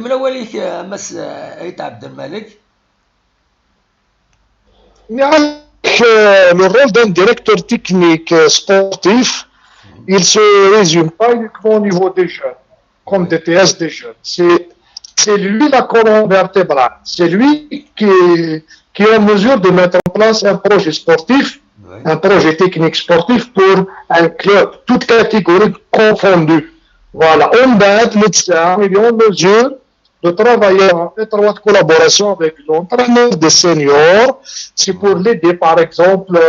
كمل أوليك مس عيت عبد الملك. Le rôle d'un directeur technique sportif, il se résume pas uniquement au niveau des jeunes, comme DTS des jeunes. C'est lui la colonne vertébrale. C'est lui qui est en mesure de mettre en place un projet sportif, un projet technique sportif pour un club, toute catégorie confondue. Voilà. On va être en mesure de travailler en étroite collaboration avec l'entraîneur des seniors. C'est pour l'aider, par exemple,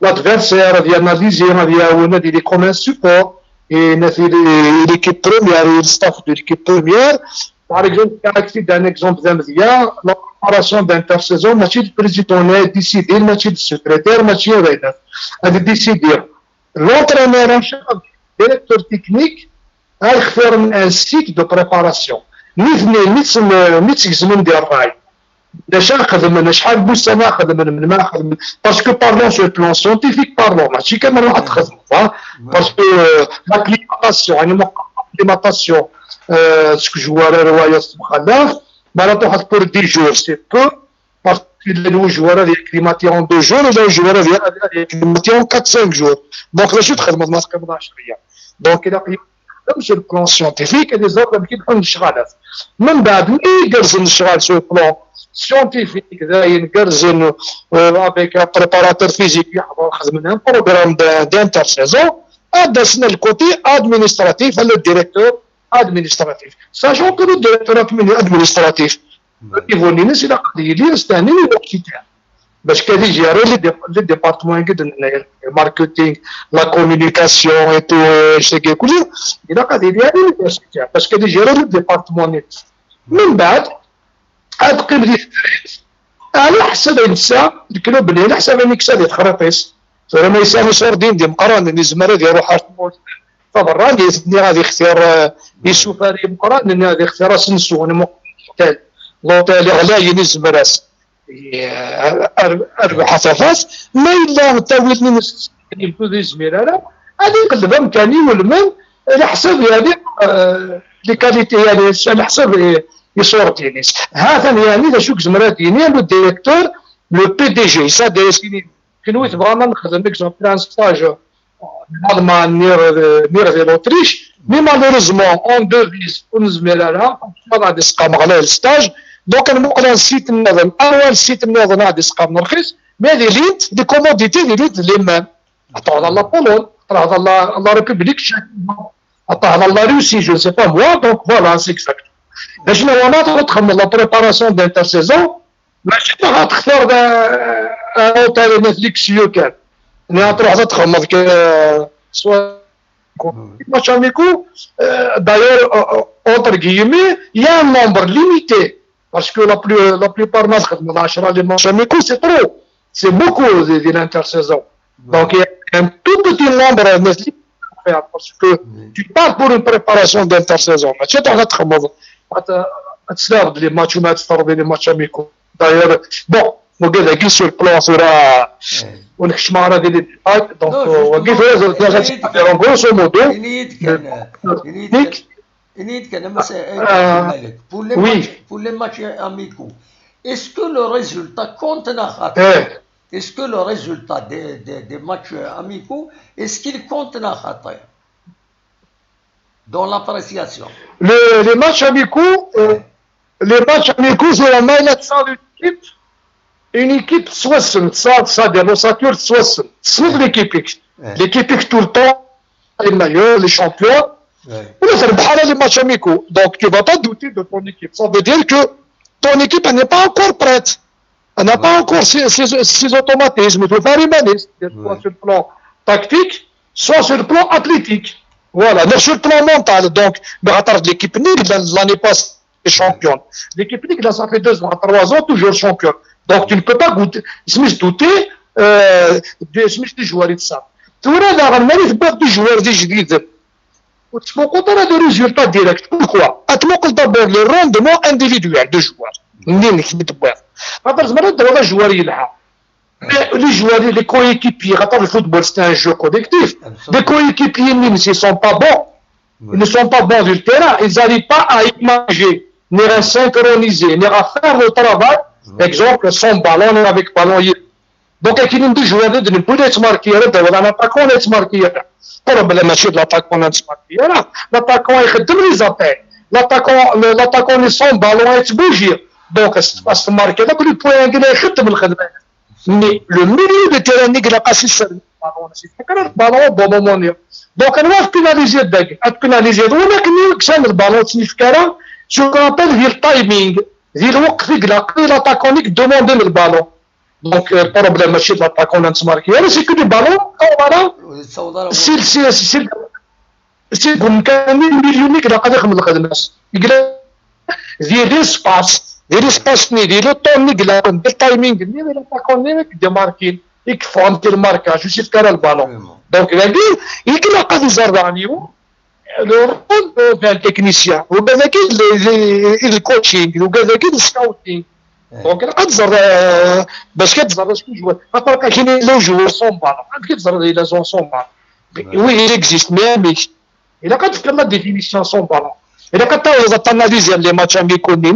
l'adversaire, à analyser, il est comme un support. Et l'équipe première et le staff de l'équipe première, par exemple, d'un exemple d'Amdia, la préparation d'intersaison, le président a décidé, le secrétaire a décidé. L'entraîneur en chef, le directeur technique, a fait un cycle de préparation. Parce que parlons sur le plan scientifique, parlons. Parce que l'acclimatation, ce que je vois à la pour 10 jours, c'est peu. Parce que les joueurs sont acclimatés en 2 jours, et les joueurs sont acclimatés en 4-5 jours. Donc, je suis très bien. Donc, il a sur le plan scientifique et des autres qui font le cheval. Même sur le plan scientifique, avec un préparateur physique, un programme d'intersaison, le côté administratif, le directeur administratif. Sachant que le directeur administratif, c'est un niveau qui باش كان يجيري لي ديبارتمون كده الماركتينغ لا كومونيكاسيون اي تو شي كيقول الى قاعد يدير لي باش كان يجيري لي ديبارتمون من بعد عاد قيم لي التدريس على حسب الانسان الكلوب اللي على حسب المكسب يتخرطيس فما يسالي شردين دي مقران اللي زمره ديالو حاط فبرا اللي غادي يختار يشوف هذه مقران اللي غادي يختار سنسو انا مقتل لوطيل غلاي نزمراس أربع حصافات ما إلا تاويل من الكودي زميرة هذه يقلب أمكاني والمن على حسب يعني لي كاليتي يعني على حسب يصور تينيس هذا يعني إذا شوك زمرات يعني لو ديريكتور لو بي دي جي سا ديسيني كنويت بغانا نخدم اكزومبل ان ستاج ألمان نير في لوتريش مي مالوريزمون اون دوفيز ونزميرة ما غادي يسقام على الستاج Donc, on a un site neuve, un site neuve, on a des scams mais l'élite, des commodités, l'élite, les mêmes. Attends, dans la Pologne, dans la République tchèque, attends, dans la Russie, je ne sais pas moi, donc voilà, c'est exact. Mais je n'ai pas la préparation d'intersaison, mais je n'ai pas faire un hôtel Netflix UK. On a pas soit match amicaux, d'ailleurs, entre guillemets, il y a un nombre limité. Parce que la plupart des matchs amicaux, c'est trop. C'est beaucoup de l'intersaison. Donc, il y a un tout petit nombre de faire parce que tu pars pour une préparation d'intersaison. Mais tu dois être mauvais. Tu dois les matchs les matchs amicaux. D'ailleurs, bon, on va sur le plan sur on est des détails. Donc, on va en grosso modo. Pour les matchs amicaux, est-ce que le résultat compte Est-ce que le résultat des matchs amicaux, est-ce qu'il compte dans l'appréciation? Les matchs amicaux, c'est la maillette sans l'équipe. Une équipe 60, ça de l'ossature 60. C'est l'équipe tout le temps, les meilleurs, les champions. Les matchs amicaux. Donc, tu ne vas pas douter de ton équipe. Ça veut dire que ton équipe n'est pas encore prête. Elle n'a pas encore ses automatismes. Il faut faire humaniste, soit sur le plan tactique, soit sur le plan athlétique. Voilà, mais sur le plan mental. Donc, l'équipe l'année passée est championne. L'équipe Nick, ça fait 2 ans, 3 ans, toujours championne. Donc, tu ne peux pas douter des joueurs de ça. Tu vois, il faut des joueurs جديد. وتفوقوا على دي ريزولتا ديريكت بوركوا اتموقل دابور لو روندمون انديفيدوال دو جوار منين كتبت بواحد خاطر زعما دابا جوار يلعب لي جوار لي كويكيبي خاطر الفوتبول سي ان جو كوليكتيف دي كويكيبي اللي سي سون با بون Ils ne sont pas bons sur le terrain, ils n'arrivent pas à imager, ni à synchroniser, ni à faire le travail. Exemple, sans ballon, avec ballon. Donc, il y a des joueurs qui ne peuvent pas marquer, un attaquant ne marquer. Problème, c'est de l'attaquant ne marquer. L'attaquant, il fait les appels. L'attaquant, il sans ballon, il bouge. Donc, c'est marqué. Donc, le point, il fait le travail. Mais le milieu de terrain, il a passé sur le ballon. C'est le ballon, bon moment. Donc, on va pénaliser le bag. On va pénaliser. On va pénaliser le ballon. Ce qu'on appelle le timing. L'attaquant qui demande le ballon. Donc, le problème, c'est que l'attaquant ne marque pas. C'est que le ballon, c'est comme un million qui a fait le timing, le marquage, il faut un marquage, jusqu'à le ballon. Donc, il a pas des armes. Le rôle d'un technicien, le coaching, le scouting. Donc, parce que les joueurs sont ballons. Les joueurs sont ballons. Oui, il existe, mais il a quand même la définition sans ballon. Il a quand même analysé les matchs amicaux. Le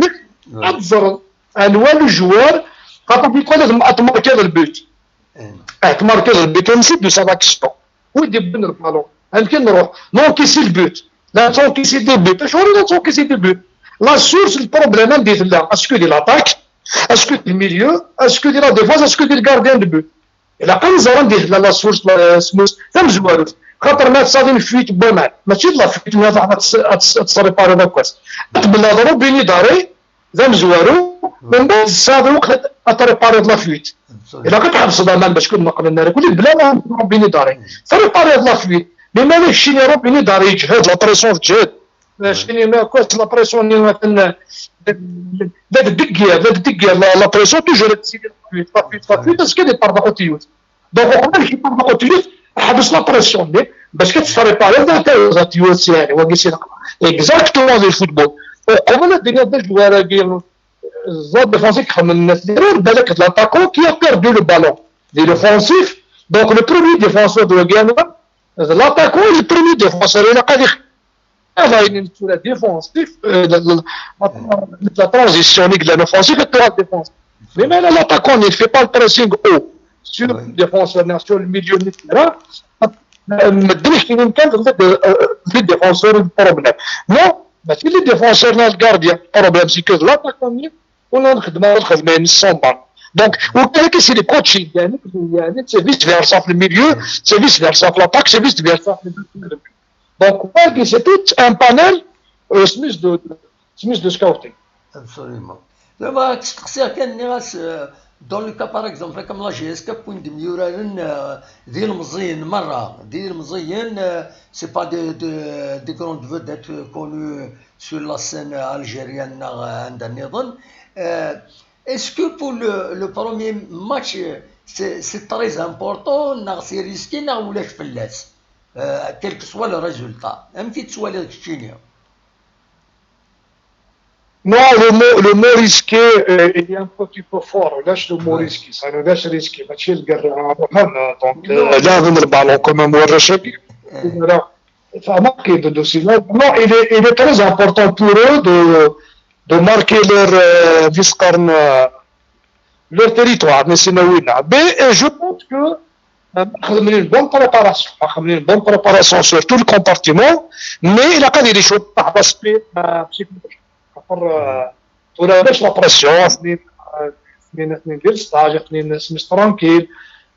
joueur, quand on dit qu'on a marqué le but, on sait de sa action. Oui, il est bon le ballon. Non, qui c'est le but? Là, qui c'est le but? Je le but. La source du problème, c'est là. Est-ce que c'est l'attaque? Est-ce que c'est le milieu? Est-ce que c'est la défense? Est-ce que c'est le gardien de but? Et là, quand nous avons dit la source, c'est le joueur. Quand on a une fuite, bon, mais c'est la fuite, on va se réparer dans quoi? On a béni d'arrêt, c'est le joueur, mais ça va réparer la fuite. Et là, quand on a besoin parce que nous avons béni d'arrêt, ça réparer la fuite. Mais même les Chinois béni d'arrêt, la pression de jet. Les Chinois, quoi, la pression, la pression, toujours la fuite, parce qu'il est par la haute. Donc, on a qui par la haute, حبس لا بريسيون لي باش كتفري باري ذا تيوت يعني وقيسي اكزاكتومون ديال الفوتبول وقبل الدنيا ديال الجوارا زاد ديفونسيف كخمن الناس ديالو بالك لاتاكون كي بيردو لو بالون دي لوفونسيف دونك لو بروميي ديفونسور دو غانا لاتاكون لو بروميي ديفونسور الا قادر هذا ينتو لا ديفونسيف لا ترانزيسيون ديال لوفونسيف تاع ديفونسيف mais même l'attaquant ne fait pas le pressing haut sur le défenseur, sur le milieu de terrain, les défenseurs ont un problème. Non, mais si les défenseurs ont le gardien, le problème c'est que l'attaquant, on a un sans balle. Donc, vous voyez que c'est le coaching, c'est vice-versa le milieu, c'est vice-versa l'attaque, c'est vice-versa le milieu. Donc, vous voyez que c'est tout un panel de scouting. Absolument. دابا تستقسيها كان الناس دون لو كا باغ اكزومبل كم لا جي اس كاب وين ديوران ديال المزيان مره ديال المزيان سي با دي كروند فوديت كونو سور لا سين الجيريان عندنا نظن اسكو بور لو بروميي ماتش سي تري امبورطون نا سي ريسكي نا ولاش فلاس كيلك سوا لو ريزولتا فهمتي تسوى لك شتينيا Non, le mot risqué, il est un petit peu fort. Lâche le mot risqué. Ça ne lâche risqué. Donc, là, le ballon, comme un mot recherché. Ça a marqué de dossier. Non, il est très important pour eux de marquer leur territoire. Mais je pense que une bonne préparation sur tout le compartiment, mais il a quand même des choses par aspect psychologique. ولا باش لا بريسيون اثنين ديال الستاج اثنين سميت ترانكيل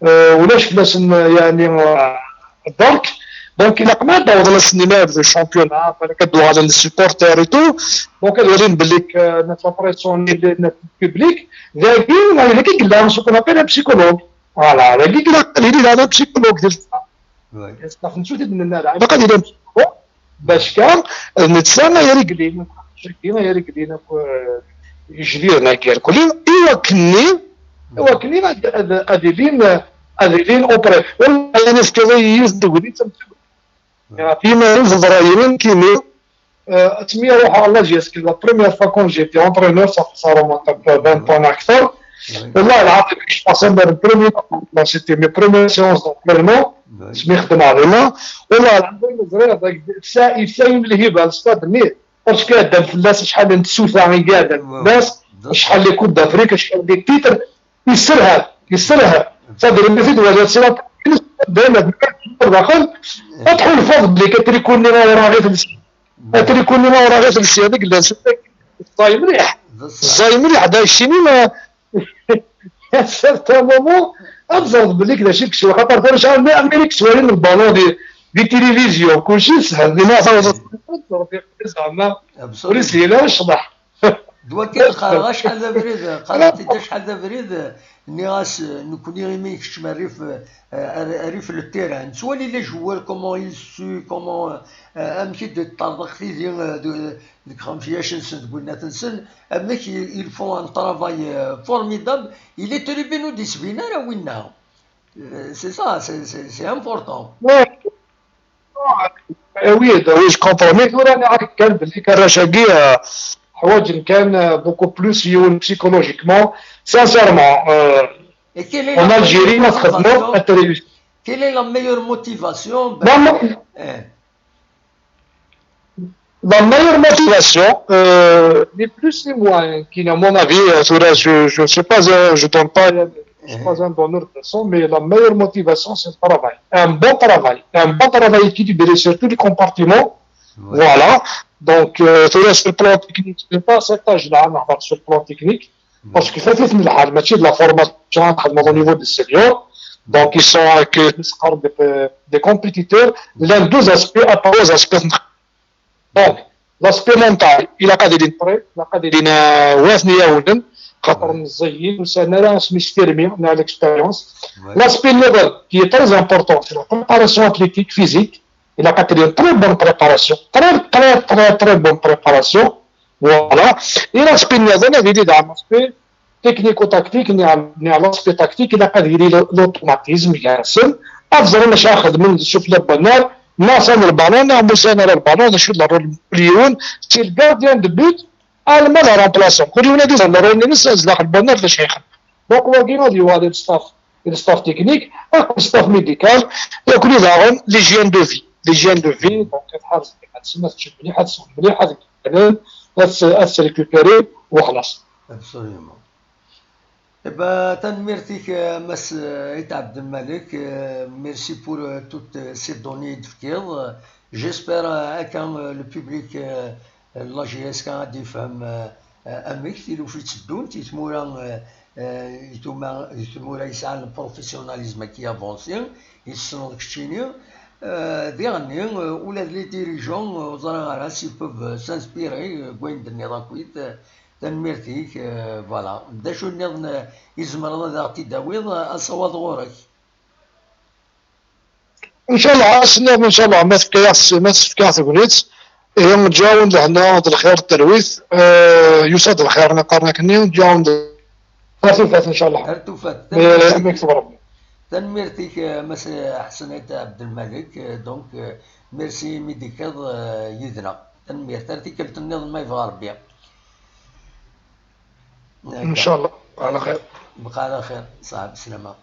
ولاش فلاس يعني درك دونك الا قمنا داوضنا السينما في الشامبيونا كدوي على السيبورتير اي تو دونك غادي بليك نات لا بريسيون ديال البوبليك لكن انا كي قلنا سكون ابيل بسيكولوج فوالا لكن قال هذا بسيكولوج ديال استفنتو من النار باقي داير باش كان نتسنى يا رجلي كيما يا رجلينا يجرينا كير كلين وكني اديلين اوبري والله انا سكوي يزدغني تمام فيما نزل رايين كيمي اتمي روح الله جيسك لا بريمير فوا كون جيتي اونترينور صار ما 20 طون اكثر والله العظيم سيتي مي بروميير سيونس دونترينمون سمي خدم علينا والله العظيم زرير يسايم الهبه الاستاذ نير واش قاعده الفلاس شحال نتسوسه غير قاعده الناس شحال اللي كود افريقيا شحال دي تيتر يسرها صدر اللي في دول سيرات دائما داخل فتحوا الفضل اللي كتريكوني ما ورا غير كتريكوني ما ورا غير هذيك الزاي مليح دا الشيني ما سيرتا مومون ابزر بلي كذا شي كشوي خاطر فاش شحال امريك سوالين البالون دي تيليفزيون كلشي سهل ديما زعما وريسي لا شطح دوا كي قرا شحال ذا بريد قرات انت شحال ذا بريد اني غاس نكوني غير ما يكشم ريف التيران سوا لي جوار كومون يسو كومون امشي دو طرق في ديك 25 سنه قلنا تنسن اماك il font un travail formidable il est tribunaux disciplinaire وينها c'est ça c'est important وي جو كومبوني وراني عارف كان بلي كان رشاقي حوايج كان بوكو بلوس يون بسيكولوجيكمون سانسيرمون en Algérie ما تخدموا التلفزيون quelle est la meilleure motivation La meilleure motivation, les plus et moins, qui à mon avis, je ne sais pas, je donne pas, je suis pas un donneur de leçons, mais la meilleure motivation, c'est le travail. Un bon travail équilibré sur tous les compartiments. Ouais. Voilà. Donc, sur le plan technique, je ne sais pas cet âge-là, sur le plan technique, parce qu'il fait de la formation au niveau des seniors. Donc, ils sont avec des compétiteurs. L'un deux aspects, à trois aspects. Donc, l'aspect mental, il a قاعد يدين واثني يوما خاطر مزيين وسنة راس مسترمي on a l'expérience. L'aspect level qui est très important, c'est la préparation athlétique physique. Il a قاعد une très bonne préparation, très bonne préparation. Voilà. Et l'aspect level, il est dans l'aspect technico-tactique, l'aspect tactique, il a قاعد يدير l'automatisme ياسر. أفضل مش أخذ من شوف لبنار ما صار البالون نعمل سنة البالون نشوف اليون سي الجارديان دو بوت ما لا رامبلاسون كل يوم ندير الروني نسال داخل البالون فاش يخدم دونك واقيلا ديال هذا الستاف تكنيك الستاف ميديكال يكون داغون ليجيان دو في دونك تحرص تسمى تشوف مليح تصوم مليح هذاك الكلام تريكوبيري وخلاص ابسوليومون Eh merci Mas Abd Malik, merci pour toutes ces données de Fikir. J'espère que le public l'AGS a des femmes amiques qui nous font des ils ont le professionnalisme qui avance, ils sont chrétiens. Dernier, où les dirigeants ils peuvent s'inspirer, تنميرتيك فوالا دا شو نظن يزمر هذا تداويض اصوات غورك ان شاء الله ان شاء الله ما تفكاس قلت هي متجاون لهنا الخير التلويث يسعد الخير نقارنا كني ونتجاون ارتفات ان شاء الله ارتفات تنميرتيك مس حسنات عبد الملك دونك ميرسي ميديكال يدنا تنميرتيك النظم ما يبغى ربي ان شاء الله على خير بقى على خير صاحب السلامه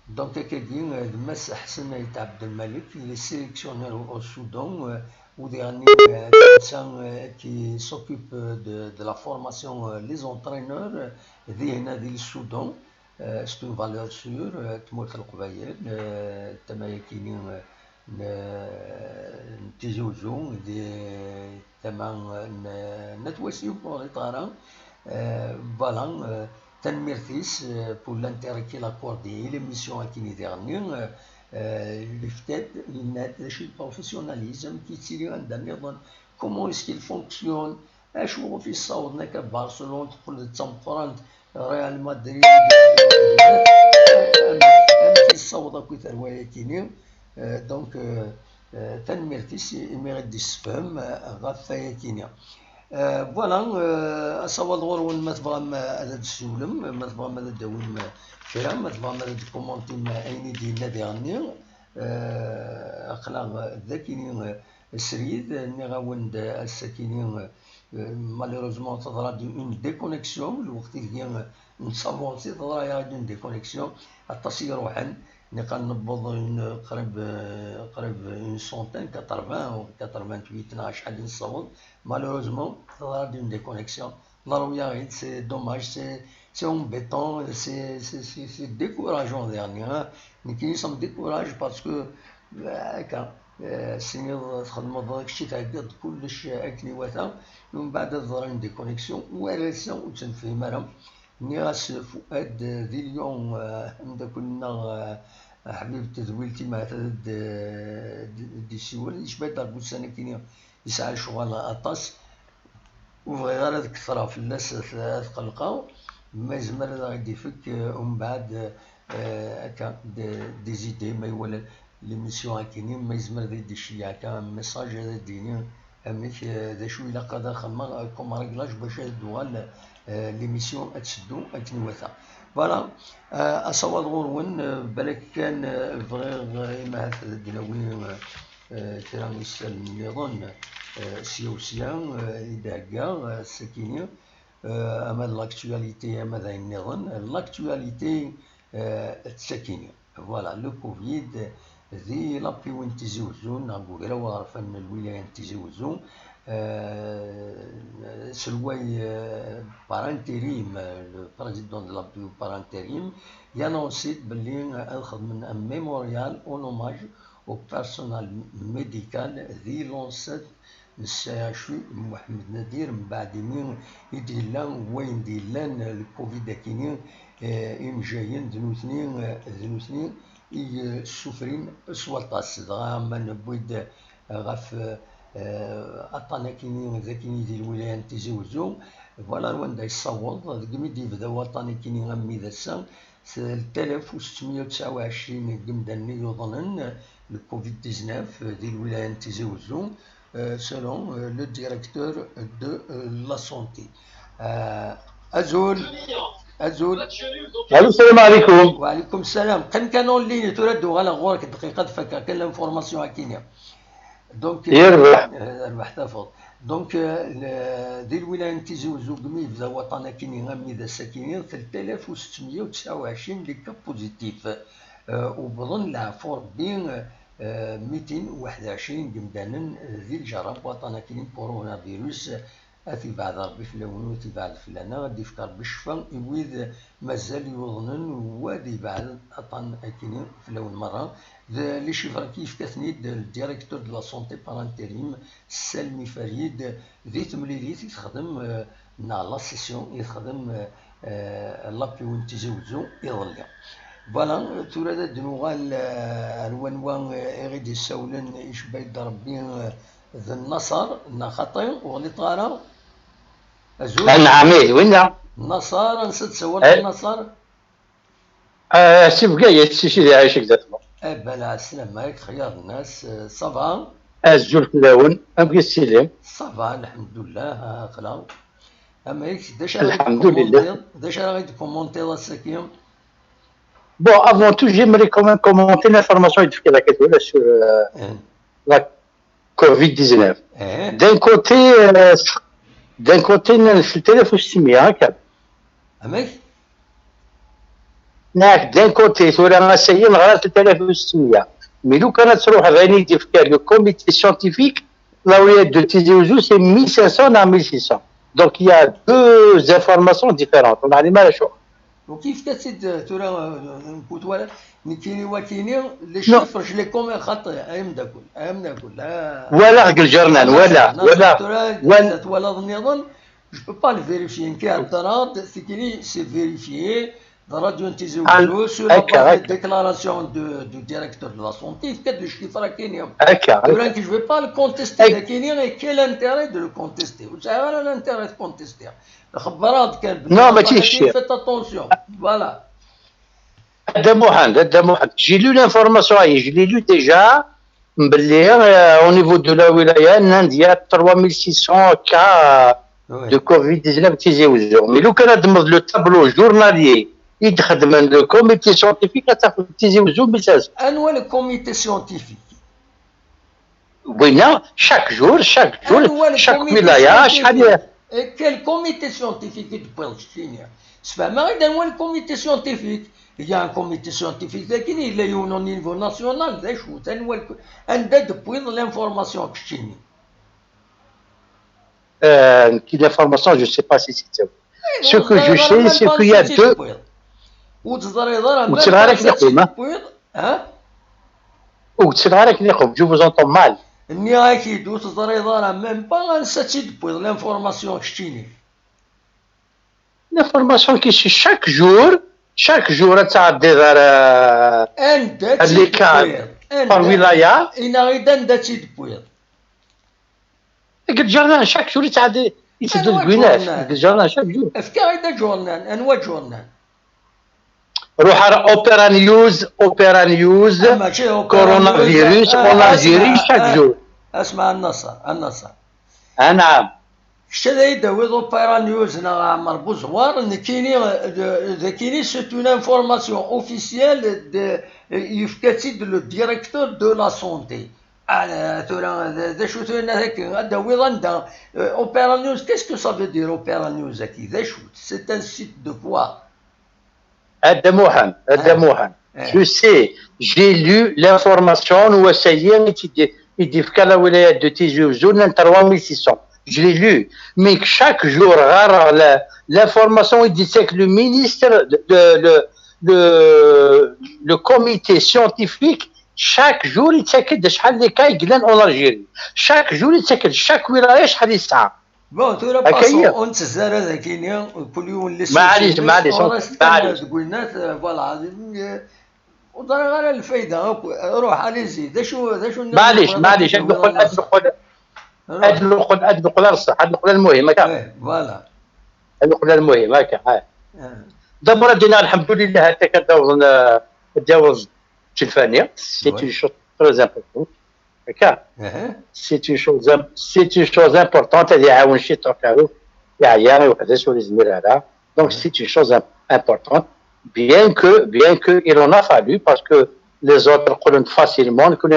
دونك كاين المس حسن عبد الملك لي سيليكسيونير او سودان ou dernier médecin qui s'occupe de la formation les entraîneurs هنا ديال السودان c'est une valeur sûre تموت القبائل تما كاينين نتزوجو تما نتوسيو بور طارا voilà تنميرتيس pour l'intérêt qu'il a accordé l'émission à qui dernier الفتاد يناد شي البروفيسيوناليزم كيتيري عندنا نظن كومون اسكيل فونكسيون اشوفو في صوتنا كبارسلون تقول تمقرانت ريال مدريد في الصوت كي تروايه كيني دونك تنميرتيس يمي غادي يسفهم غافايا كينيا فوالا اصوات غور ما تبغى هذا السولم ما تبغى هذا الدوم كلام ما تبغى هذا الكومونتي اين ديالنا ديالنا اخلاق ذاكيني سريد نغاوند الساكنين مالوروزمون تظهر اون ديكونيكسيون الوقت اللي نصافونسي تظهر اون ديكونيكسيون التصير روحا نقال نبض قريب اون سونتين 80 او 88 شحال نصوت مالوروزمون تظهر اون ديكونيكسيون ضروري غير سي دوماج سي امبيتون سي ديكوراجون يعني كاين سام ديكوراج باسكو هكا سينيض تخدمض داكشي تعقد كلش اكلي واتا ومن بعد ظهر دي كونيكسيون ورسا وتنفهم راهم نياس فؤاد ذي اليوم عند كنا حبيب تزويلتي مع دي سيول يشبه دار سنه كاين يسعى شغل اطاس وبغي غير هذيك الثرا فلاس تقلقاو ما يزمر غادي يفك ومن بعد هكا دي زيدي ما يولى ليميسيون كاينين ما يزمر يدي شي هكا ميساج هذا ديني اميك ذا شو الا قضا خدمه كوم ريغلاج باش دوال ليميسيون اتسدو اتنوثا فوالا اصوات غورون بالك كان فغير ما هذا الدناوي كلام يسال النظام سياسيا يدعكا السكينه اما لاكتواليتي اما ذا النظام لاكتواليتي السكينه فوالا لو كوفيد ذي لابي وين تزوزون نقول لو عرفنا الولاية تزوزون سلوي بارانتيريم البريزيدون دو لابي بارانتيريم يانونسيت باللي اخذ من ان ميموريال اون اوماج او بيرسونال ميديكال ذي لونسيت الساشو محمد نادير من بعد مين يدير لان وين دير لان الكوفيد كاينين جايين ذنوثنين السفرين سوالطاس دغا ما نبويد غاف اطانا كيني ذاكيني ديال الولايه تيزوزو فوالا وين يصوت كمي يبدا وطني كيني غمي ذا السن 3629 قمداني يظنن الكوفيد 19 ديال الولايه تيزوزو سولون لو ديريكتور دو لا سونتي ازول السلام عليكم. وعليكم السلام. كانوا اللي تردوا على غورك دقيقه فكا كان لانفورماسيون كاينه دونك ربح تفضل دونك دي الولايه تيزوزو قمي بدا وطنا كاينين غامي ذا ساكنين 3629 اللي كا بوزيتيف وبظن العفو ربي 221 قمدانا ذي الجرب وطنا كاينين كورونا فيروس أثي بعد ربي فلان وثي بعد فلان غادي يفكر بالشفا وإذ مازال يظنن وادي بعد أطن كاينين فلان مرة لي شيفر كيف كثنيد الديريكتور دو لا سونتي بارانتيريم سلمي فريد ذي تمليليت يخدم نا لا سيسيون يخدم لابي وين تيزوزو يظلي فوالا تورا دنوغال الوان غيدي يساولن يشبه ربي ذا النصر نخطي وغلي طارا نعم وين النصر نسد سوال النصر سي بقايا سيدي عايشك ذات بلا السلام عليك خيار الناس صافا الزول كلاون ابقي السلام صافا الحمد لله خلاو اما هيك الحمد لله داش راه غادي كومونتي الساكين Bon, avant tout, j'aimerais quand même commenter l'information sur la Covid-19. D'un côté, في التلف والسمية هكا. أمك؟ نعم، d'un côté, تولي غاسيين غير في التلف والسمية. مي لو كانت تروح غادي تفكر لو كوميتي سيانتيفيك lauréat de Tizi Ouzou, c'est 1500 à 1600. Donc il y a deux informations différentes. On a les mal à chaud. وكيف كتسد ترى نقول ولا كاينين وكاينين لي شيفر جليكم خطي ايم داكل ولا الجورنال ولا النظام جو بو با لو فيريفيي كاع الدراد سي فيريفيي راديو تيزوجو سو لا ديكلاراسيون دو ديريكتور دو لا سونتي كاد لو شيفر كاينين ترى كي جو بو با لو كونتيستي كاينين كاين لانتيري دو لو كونتيستي واش هو لانتيري دو كونتيستي الخبرات كان نو ماشي شي فيت اتونسيون فوالا هذا محمد جي لو لانفورماسيون جي لي لو ديجا بلي او نيفو دو لا ولايه نانديا 3600 كا دو كوفيد 19 تيزي وزو مي لو كان دمض لو تابلو جورناليي يخدم لو كوميتي سيانتيفيك تاخذ تيزي وزو 1500 انو لو كوميتي سيانتيفيك وين chaque jour chaque ولاية شحال Quel comité scientifique تبغي تشتيني سفهمها إذا هو الكوميتي سيونتيفيك il y a un comité scientifique لكن إلا يون au niveau national ذا شو ثاني هو عندها تبغي l'information كشتيني l'information je sais pas si c'est ce que je sais c'est qu'il y a deux وتصغرك نقوم je vous entends mal ني أكيد وتضري ضرا même pas نساتي تبغي l'information كشتيني l'information qui c'est chaque jour تعدي دار اللي كان par ولاية إن غيدا نداتي تبغي قلت جورنال chaque jour يتعدي يتسدد الكوينات قلت جورنال chaque jour افكا غيدا جورنال انواع جورنال روح على اوبيرا نيوز كورونا فيروس اونجيري شاك جور اسمع النصر نعم شتا يداوي اوبيرا نيوز نا مربوط زوار ان كاينين سي اون انفورماسيون اوفيسيال يفكاتي لو ديريكتور دو لا سونتي انا ترى ذا شو ترى هكا داوي ضندا اوبيرا نيوز كيسكو سا فو دير اوبيرا نيوز هكي ذا شو سي ان سيت دو كوا هذا موحن je sais j'ai lu l'information وسيين يدي في كلا ولايات دو تيزي وزون 3600 je l'ai lu mais chaque jour غار l'information il dit que le ministre le comité scientifique chaque jour يتاكد شحال لي كاي قلان اون الجيري chaque jour يتاكد chaque ولايه شحال يسعى بون تورا باسون اون تزار هذا كاين كل يوم اللي معليش قلنا فوالا ودار غير الفايده روح على زيد شو معليش هاد النقطه الصح هاد النقطه المهمه كاع فوالا هاد النقطه المهمه كاع دابا دينا الحمد لله حتى كتجاوز التلفانيه سي شو تري امبورطون هكا سي اون شوز امبورطونت هادي يعاون شي توكاو يعيا وكذا شو يزمر هذا دونك سي اون شوز امبورطونت bien que il en a fallu parce que les autres يقولون facilement يكون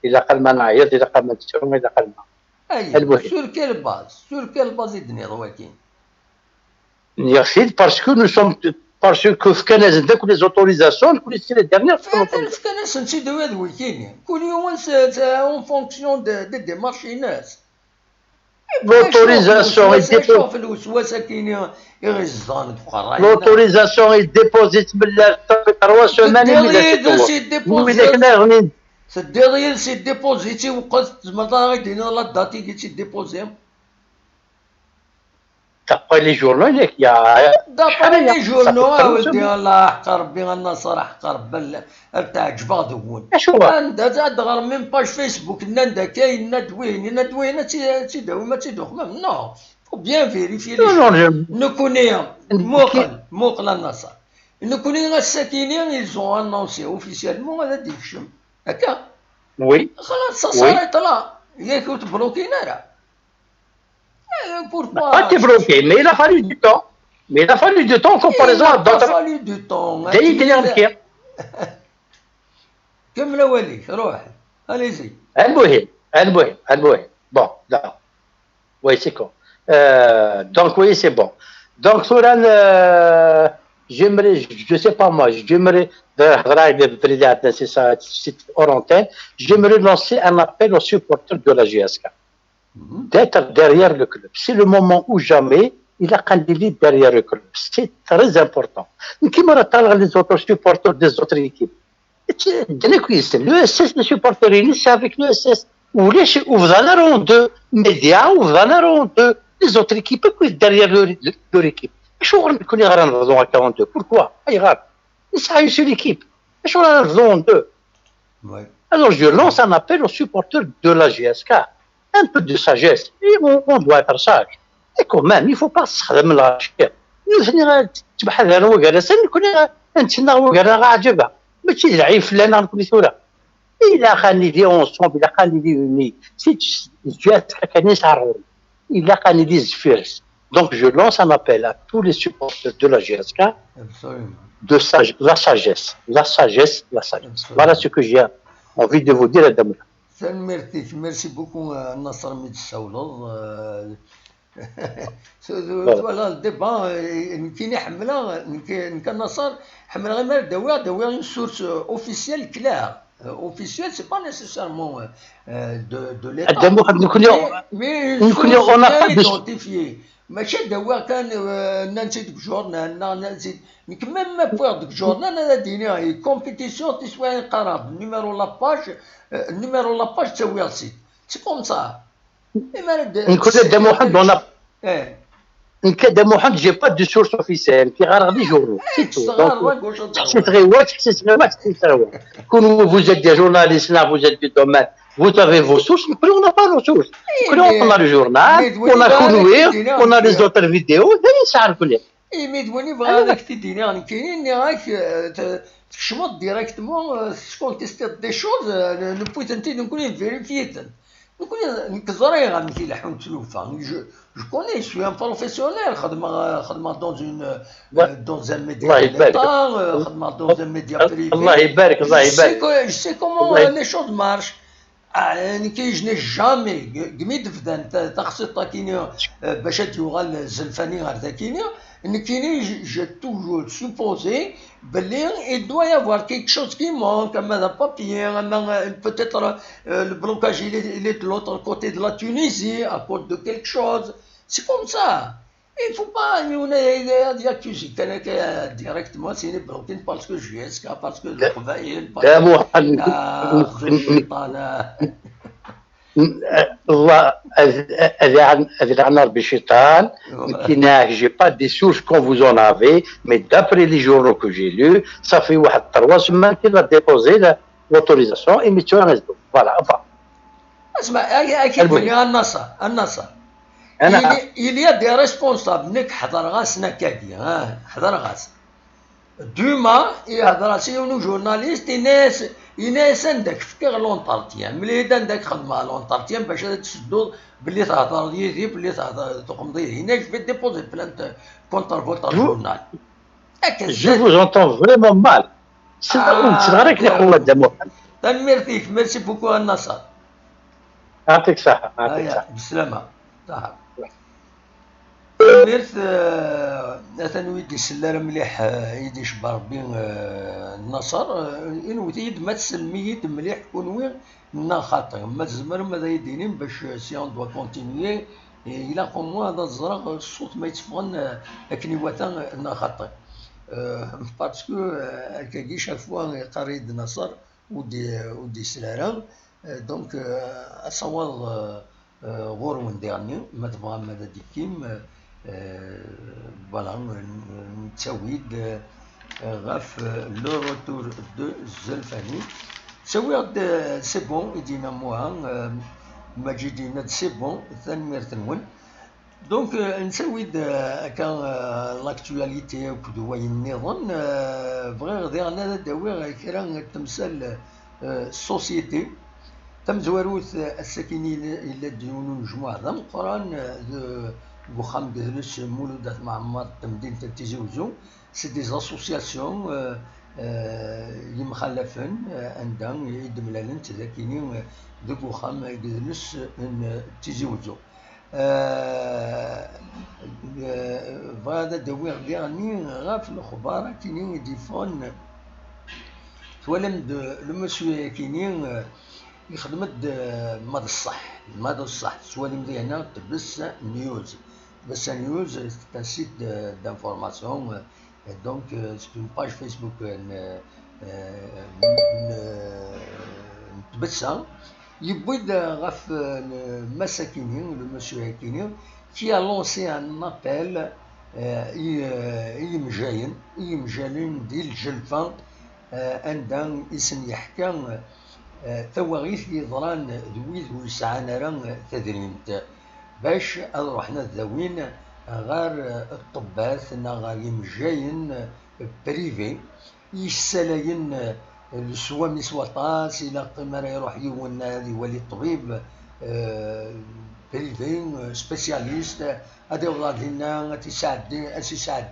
إلا قل ما نعيط إلا قل ما تشوم إلا قل ما المهم سور كيل باز الدنيا ضواكين يخيد parce que في كناز عندك لي زوتوريزاسيون كل سي لي ديرنيير في كناز نسيدو هذا ويكين كل يوم اون فونكسيون دي ديمارش ناس l'autorisation est شوف الوسوسه كاين يغزان فقراء l'autorisation est déposée من 3 semaines سديريل سي ديبوزيتي وقت زعما غيدينا لا داتي قلتي ديبوزي دابا لي جورنو يا دابا لي جورنو ولدي الله حق ربي النصر حق ربي تاع جبا دون عندها تغير من باج فيسبوك نندا كاين ندوينا تيداوي ما تيدوخ نو فو بيان فيريفي نكوني موقل النصر نكوني الساكنين يزون انونسي اوفيسيالمون هذا ديكشم هكا وي خلاص صارت لا ياك تبلوكينا راه pourquoi pas débloqué mais il a fallu du temps en comparaison à d'autres fallu du temps داير كمل وليك روح اليزي المهم bon là oui c'est quoi donc oui c'est bon donc Souran j'aimerais je sais pas moi j'aimerais c'est ça c'est hors antenne j'aimerais lancer un appel aux supporters de la GSK d'être derrière le club. C'est le moment où jamais il a candidaté derrière le club. C'est très important. Qui m'a rappelé les autres supporters des autres équipes. Le SS, les supporters, c'est avec le SS. Ou vous en avez deux médias, ou vous en avez deux les autres équipes derrière leur équipe. Je ne connais rien de à 42. Pourquoi? C'est une seule équipe. Je ne connais rien de. Alors je lance un appel aux supporters de la GSK. Un peu de sagesse. Et on doit être sage. Et quand même, il ne faut pas se faire de la chier. Tu vas aller au Galasen, tu connais un tina au Galasen عجبها. Mais tu l'as fait là كل ثورة. Il a candidaté ensemble, il a candidaté uni. Si tu as candidaté à Rome, il a candidaté Zfirs. Donc je lance un appel à tous les supporters de la GSK de la sagesse. Voilà ce que j'ai envie de vous dire, Madame. تنميرتيك ميرسي بوكو نصر ميت السولض فوالا الديبا كاين حمله كان نصر حمله غير داوي اون سورس اوفيسيال كلار اوفيسيال سي با نيسيسيرمون دو ليتا عندما واحد نكون اون ايدونتيفيي ماشي داوي كان نانسي ديك جورنال نانسي كمام ما بوغ ديك جورنال انا ديني كومبيتيسيون تسوى قراب نيميرو لاباج تسوي السيت سي كوم سا نكون عندما واحد نكاد محمد جي با دو سورس اوفيسيال كي غادي جورنال سي تو حسيت غير واش حسيت غير واش كون فوز دي جورناليست لا فوز دي دومين vous avez vos sources, mais on n'a pas nos sources. On a le journal, on a Kunouir, on a les autres vidéos, ça a recoulé. Mais دواني بغا هذاك تيديني راني كاينين اللي راك تكشمط ديريكتمون تكونتيستي دي شوز لو بويت انت نكون فيريفيتن نكون كزوري غنمشي لحون تلوفا جو كوني سوي ان بروفيسيونيل خدمه دون ان ميديا خدمه دون ان ميديا بريفي الله يبارك الله يبارك جو سي كومون لي شوز مارش يعني كيجني جامي قميد فدان تخصيط كينيا باش تيوغال الزلفاني غير كينيا ان كيني جو توجور سوبوزي بلي il doit y avoir quelque chose qui manque comme un papier peut-être le blocage il est de l'autre côté de la Tunisie à cause de quelque chose c'est comme ça il faut pas y accuser quelqu'un directement c'est bloqué parce que JSK parce que le قبائل الله هذا عن ربي الشيطان j'ai pas des sources comme vous en avez mais d'après les journaux que j'ai lus ça fait واحد 3 semaines qu'il va déposer l'autorisation et mettre un réseau voilà enfin اسمع اكيد النصر il y a des responsables نك حضر غاس نكادي حضر غاس دوما يهضر سيونو جورناليست يناس عندك فكر لونطارتيان ملي عندك خدمه لونطارتيان باش تسدو بلي تهضر ديالي بلي تقوم دير هنا جو في ديبوزي بلانت كونتر فوتر جورنال Je vous entends vraiment mal. C'est غير كي نقول قدام واحد. تنميرتيك ميرسي بوكو النصر. يعطيك الصحة يعطيك الصحة. بالسلامة. صح. ميرث أثنويد يسلر مليح يدي شبار بين النصر إنو تيد ما تسلميد مليح كونوي نا خاطر ما تزمر ماذا يدينين باش سي اون دوا كونتينيي إلا قوموا هذا الزرق الصوت ما يتفغن أكني وثان نا خاطر باسكو هكاكي شافوا قريد نصر ودي سلارة دونك أصوات غور من ديرني ما تبغى ماذا ديكيم فوالا نتسويد غاف لو روتور دو الزلفاني تسويد سي بون يدينا موها ماجدينا سي بون ثانميرت نون دونك نسويد كان لاكتواليتي وكدواي النظام بغير ديرنا داوي كرا تمثال السوسيتي تم زواروث الساكنين إلا ديونو مجموعة ذا مقران بوخام دهلس مولودات معمر تمدينة تيزي وزو سي دي زاسوسياسيون يمخلفن عندهم يدملالن تذاكيني ذوك بوخام دهلس تيزي وزو فهذا دوير ديرني غاف الخبار كيني ديفون تولم لو مسيو كيني يخدم ماذا الصح سوالي مدي هنا تبس نيوز بس نيوز c'est un site d'information donc c'est une page Facebook نتبسها يبويد غاف مساكينين لو مسيو هاكيني qui a lancé un appel يمجالين ديال الجلفة عندهم اسم يحكم ثواغيث يضران ذويذ ويسعان راه تدريمت باش روحنا ذوين غار الطباث غار يمجاين بريفي يسالاين السوامي سواطاس الى قمر يروح يون هذا يولي الطبيب بريفي سبيسياليست هذا ولاد لنا تيساعد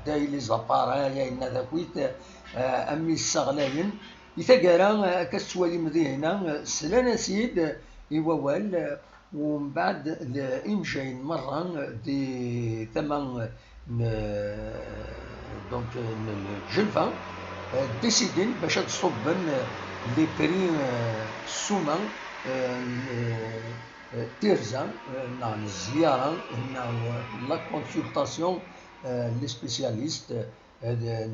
لي زاباراي ان ذاكويت امي الصغلاين يتقرا كالسوالي مدينة سلانا سيد إيوال ومن بعد إمجاين مرة دي ثمان دونك الجلفة ديسيدين باش تصبن لي بري سوما تيرزا نعم الزيارة نعم لا كونسلطاسيون لي سبيسياليست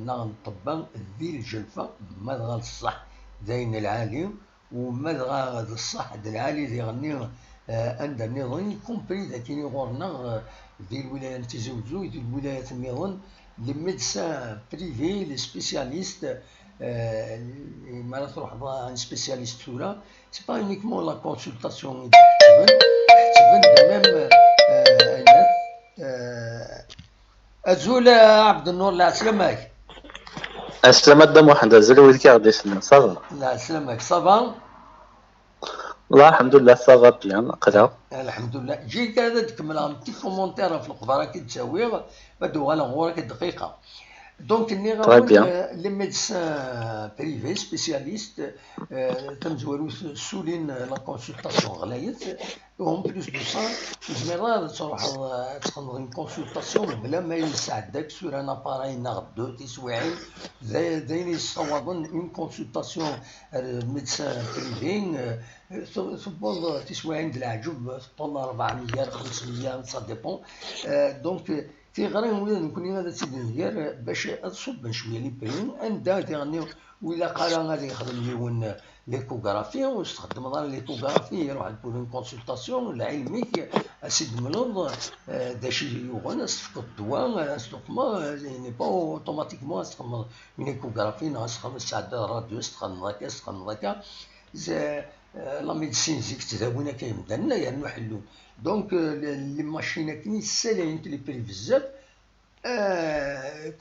نعم طبا ذي الجلفة ماذا الصح ذين العالم وماذا الصح ذي العالي ذي غني عند النظام كومبري ذاك غورنا ذي الولايات تزوجو ذي الولايات النظام لي ميدسان بريفي لي سبيسياليست ما تروح ان سبيسياليست ثورة سي با يونيكمون لا كونسلطاسيون تبن ميم أزول عبد النور لا سلامك السلامة دم واحد أزول ويلكي دي سلام صافا لا سلامك صافا والله الحمد لله صافا بيان قدا الحمد لله جيت هذا تكمل عم تي كومونتير في القبره كي تساوي بدو على غورك دقيقه دونك ني غنقول لي ميدسان بريفي سبيسياليست تمزورو سولين لا كونسلطاسيون غلايت اون بلوس دو سا جينيرال تروح تخدم اون كونسلطاسيون بلا ما يساعدك سور ان اباراي نغدو تسويعين زين يصوبون اون كونسلطاسيون ميدسان بريفي سبوز تسويعين د العجب طول 400 500 سا ديبون دونك تيغري ولا نكون هذا سيدي ديال باش تصب شويه لي برين عندها تيغني ولا قال غادي يخدم ليون ليكوغرافي واستخدم دار ليكوغرافي يروح لبولين كونسلطاسيون العلميك اسيد ملوض داشي يوغن استفق الدواء استقما يعني با اوتوماتيكمون استخدم ليكوغرافي نستخدم الساعه راديو استخدم ذاك استخدم ذاك لا ميديسين زيك تداوينا كيبدا لنا يعني نحلو دونك لي ماشينا كني سالين لي بري بزاف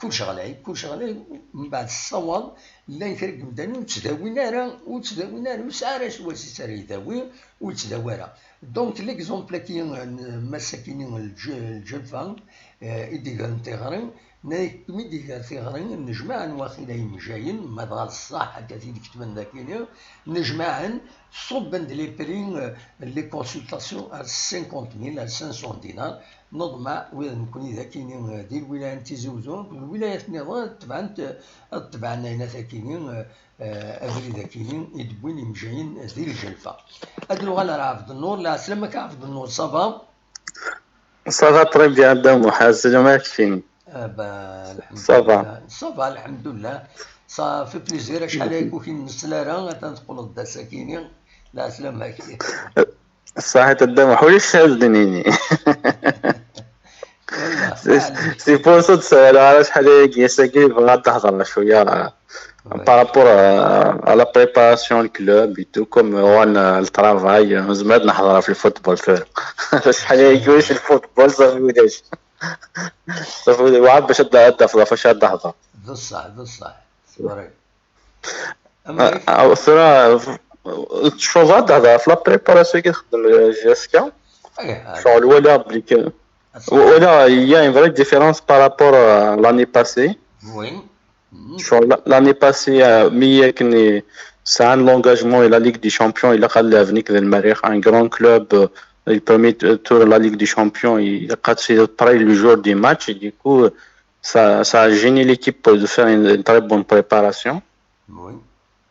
كلشي غلاي كلشي غلاي من بعد الصواب لا يفرق مداني وتداوينا راه وسعر شواسي سار يداوي وتداوى راه دونك ليكزومبل كي مساكين الجلفان يدير انتغرين نايك ميدير ثغرين نجمع واخدين جايين ما ضال الصح كثير كتبن ذاكين نجمع صوبن لي برين لي كونسلطاسيون 50000 على 500 دينار نضمع وين نكون ذاكين ديال الولايات تيزوزون الولايات النظام تبعنا هنا ذاكين أغري ذاكين يدبوين مجايين ديال الجلفة أدلو غالا عبد النور لا سلامك عبد النور صافا صافا طري بيان دم وحاسة ما كفيني صافا الحمد لله صافي بليزير شحال يكون كي نسلا تنقول دا ساكينين لا سلامك صحيت الدم حولي الشاز دنيني سي بوسو تسأل على شحال يا ساكين بغات تهضر شويه par rapport à la préparation du club et tout comme le travail زعما نحضر في الفوتبول شحال يقول في الفوتبول صافي وداش صافي وعاد باش تبدا فاش تهضر بصح صوري اما شوف هذا في لا بريباراسيون كيخدم جيسكا شغل ولا il y a une vraie différence par rapport à l'année passée oui l'année passée مي كني سان l'engagement et la Ligue des Champions il a خلى افنيك المريخ un grand club le premier tour de la Ligue des Champions il a passé après le jour du match et du coup ça a gêné l'équipe de faire une très bonne préparation oui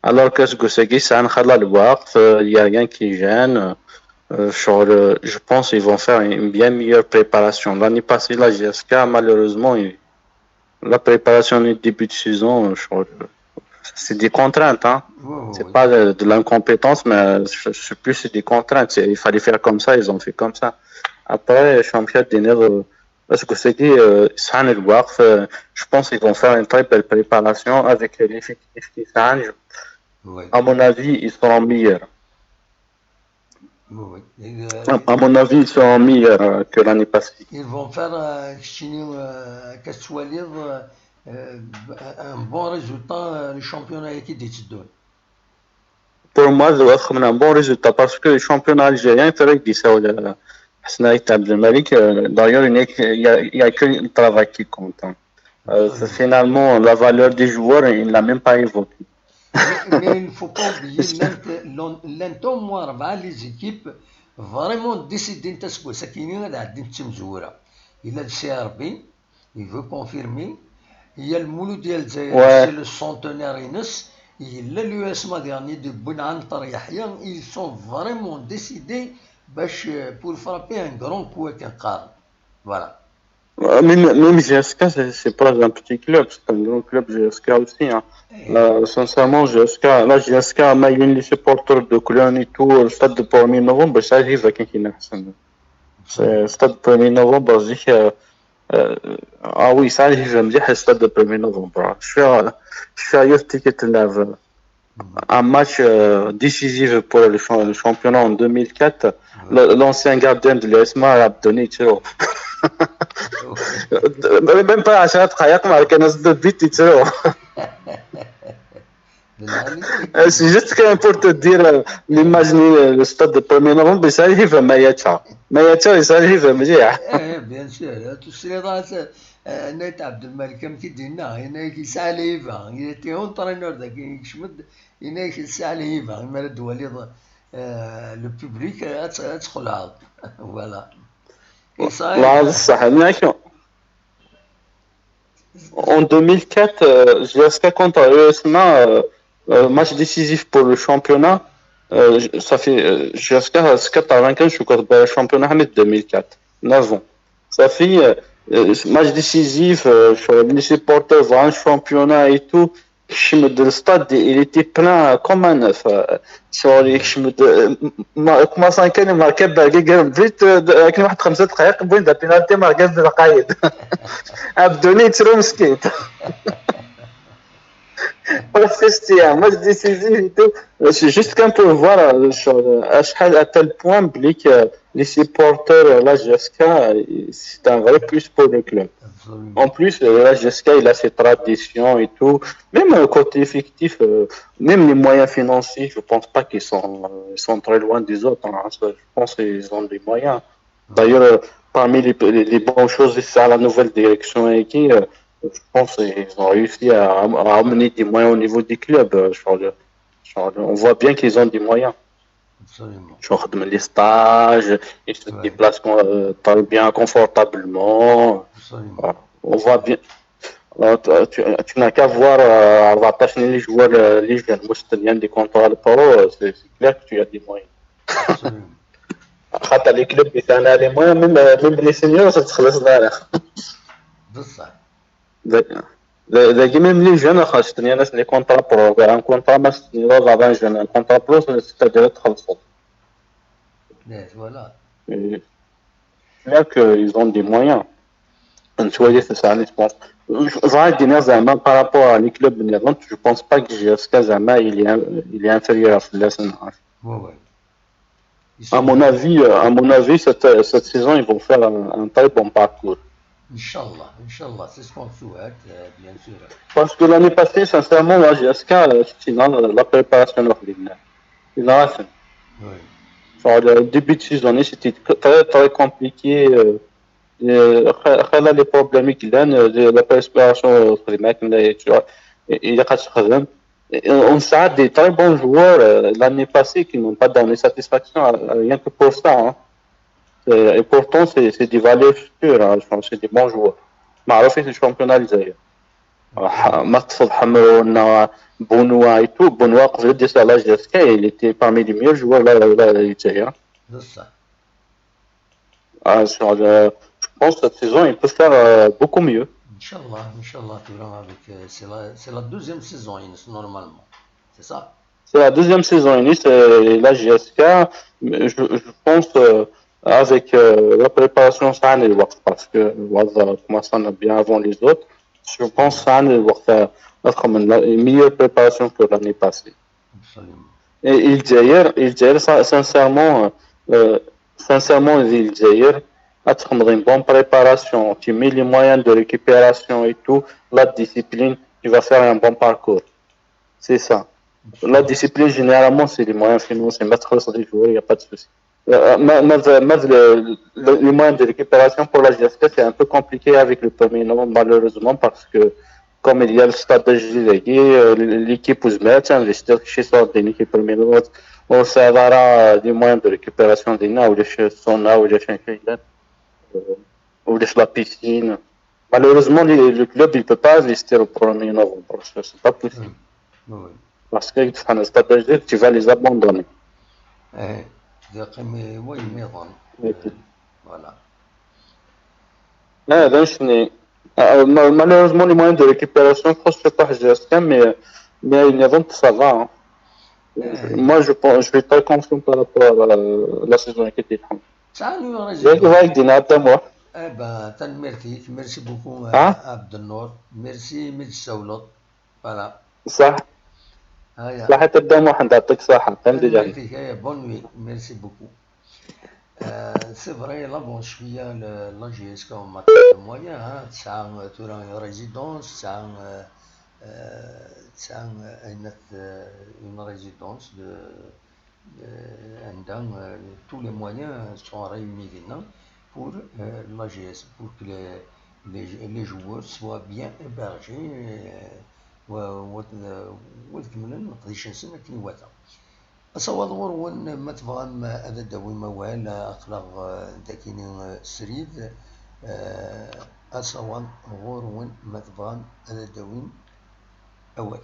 alors que ce que c'est ça a خلى الوقت il y a rien qui gêne je pense qu'ils vont faire une bien meilleure préparation l'année passée la GSK malheureusement la préparation du début de saison, c'est des contraintes. Hein. C'est pas de l'incompétence, mais c'est plus des contraintes. Il fallait faire comme ça, ils ont fait comme ça. Après, championnat d'honneur, parce que c'est dit, je pense qu'ils vont faire une très belle préparation avec l'effectif qui change. À mon avis, ils seront meilleurs. Oui. À mon avis, ils seront meilleurs que l'année passée. Ils vont faire un bon résultat le championnat qui décide. Pour moi, ça va être un bon résultat parce que le championnat algérien, c'est vrai que ça, Hasnaït Abdelmalik, d'ailleurs, il n'y a que le travail qui compte. Finalement, la valeur des joueurs, il ne l'a même pas évoqué. Mais il ne faut pas oublier l'entonnoir, les équipes vraiment décident de se ça qui n'est pas d'intime. Il a le CRB, il veut confirmer. Il y a le Mouloud c'est le centenaire Inès. Il a l'USMA dernier de Bounan Tariyahyan. Ils sont vraiment décidés pour frapper un grand coup avec un quart. Voilà. Même GSK, c'est pas un petit club, c'est un grand club GSK aussi. Hein. Sincèrement, GSK, là, GSK, les supporters de Cologne et tout, le stade de 1er novembre, ça arrive à quelqu'un. C'est le stade de 1er novembre, je dis ah oui, ça arrive à me dire le stade de 1er novembre. Je suis à ticket un match décisif pour le championnat en 2004. L'ancien gardien de l'ESMA a donné tiro. Même pas à chaque fois qu'il y a un but, c'est juste pour te dire, l'imaginer le stade de 1er novembre, ça arrive à Mayacha. Mayacha, ça arrive à me dire. Bien sûr, tout ce Net Abdelmalik qui dit non, il est qui s'allève, il était entraîneur de Schmidt, il est qui s'allève, il m'a dit le public a voilà. En 2004, GSK contre ESMA, match décisif pour le championnat. Ça fait GSK 95, je suis le championnat en 2004, 9 ans. Ça fait match décisif, les supporters vont un championnat et tout. Le stade, il était plein comme un œuf. Comment ça كان marqué vite avec واحد 5 دقائق بين دا بينالتي marqué بالقايد Abdoni ترو مسكين match décisif et tout. C'est juste qu'on peut voir à tel point que les supporters de la GSK, c'est un vrai plus pour le club. En plus, la GSK, il a ses traditions et tout. Même côté effectif, même les moyens financiers, je pense pas qu'ils sont très loin des autres. Hein. Je pense qu'ils ont des moyens. D'ailleurs, parmi les bonnes choses, c'est à la nouvelle direction qui, je pense qu'ils ont réussi à amener des moyens au niveau des clubs. On voit bien qu'ils ont des moyens. Absolument. Genre les stages, ils se déplacent bien confortablement. Absolument. On voit bien. Tu n'as qu'à voir les joueurs, les jeunes moustaniens des contrats de pro, c'est clair que tu as des moyens. Absolument. Quand les clubs étaient les moyens, même les seniors, ça se laisse là. Même les jeunes, les contrats pro, un contrat un contrat pro, c'est-à-dire 30 ans. Voilà. C'est clair qu'ils ont des moyens. C'est ça, je pense. Par rapport à les clubs néerlandais, je ne pense pas que GSK il est inférieur à Flessen. À mon avis, cette saison, ils vont faire un très bon parcours. Inch'Allah, c'est ce qu'on souhaite, bien sûr. Parce que l'année passée, sincèrement, la GSK, la préparation de l'année. Le début de saison, c'était très, très compliqué. Les problèmes qu'il a, la préparation des mecs, on a des très bons joueurs l'année passée qui n'ont pas donné satisfaction, rien que pour ça. Hein. Et pourtant, c'est des valeurs futures, hein. Je pense que c'est des bons joueurs. معروف في الشامبيونات الجزائر. مقصد حمرون بونوا et tout. Benoît, je dis ça là, il était parmi les meilleurs joueurs là, l'Algérie. Je pense que cette saison, il peut faire beaucoup mieux. Inch'Allah, tu verras c'est la deuxième saison, normalement. C'est ça? C'est la deuxième saison, la GSK. Je pense avec la préparation, ça a le work parce que Waza commence bien avant les autres. Je pense que ça a le work une meilleure préparation que l'année passée. Absolument. Et il dit sincèrement, il dit une bonne préparation, tu mets les moyens de récupération et tout, la discipline, tu vas faire un bon parcours. C'est ça. La discipline, généralement, c'est les moyens financiers. Mettre sur les joueurs, il n'y a pas de souci. Les moyens de récupération pour la GSK, c'est un peu compliqué avec le 1er novembre, malheureusement, parce que comme il y a le stade de Jilegi, l'équipe Ouzmet investir chez sort d'une équipe première, on s'avara des moyens de récupération des nains, ou les sauna, ou les chinchilles, ou la piscine. Malheureusement, le club il peut pas investir au 1er novembre, c'est pas possible. Oui. Parce que un stade de Jilegi, tu vas les abandonner. Oui, voilà. Malheureusement, les moyens de récupération, je pense que c'est pas GSK, mais une vente, ça va. Hein. Moi, je pense, je vais pas confiant par rapport à la saison qui était. Eh ben, merci beaucoup, Abdelnour. Merci, Saoulot. Voilà. صح صح تبدا واحد يعطيك صحة فهمت bonne nuit, merci beaucoup. C'est vrai, là, bon, je suis la GSK en matière de moyens, c'est une résidence, c'est une résidence tous les moyens sont réunis pour la GS, pour que les joueurs soient bien hébergés وتكملن ما تقضيش سنة كنيواتا أصوات غور ما تبغى هذا داوي موال أخلاق داكيني سريد أصوات غور ما تبغى هذا داوي أول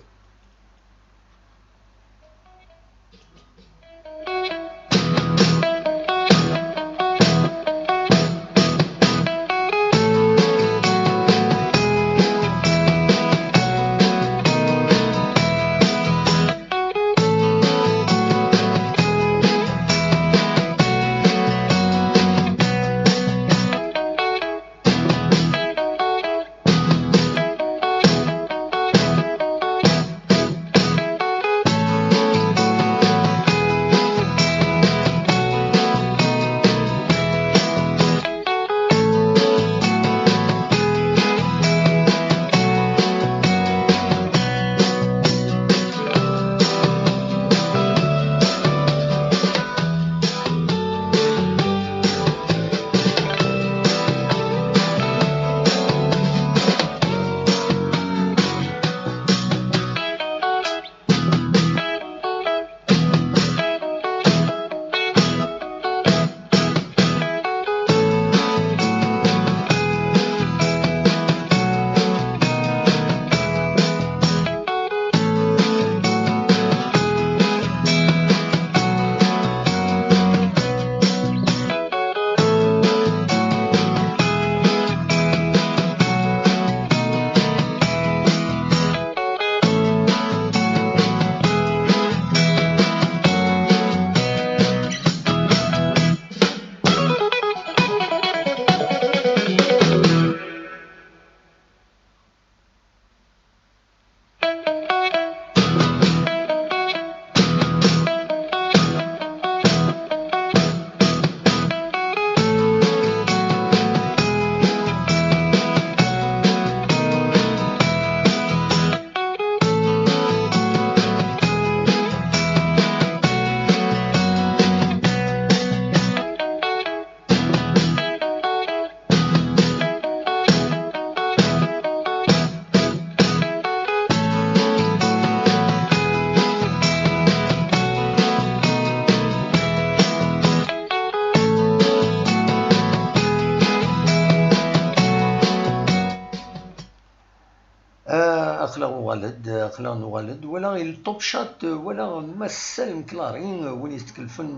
أخلاق والد ولا التوب شات ولا مسالم كلارين وين يتكلفن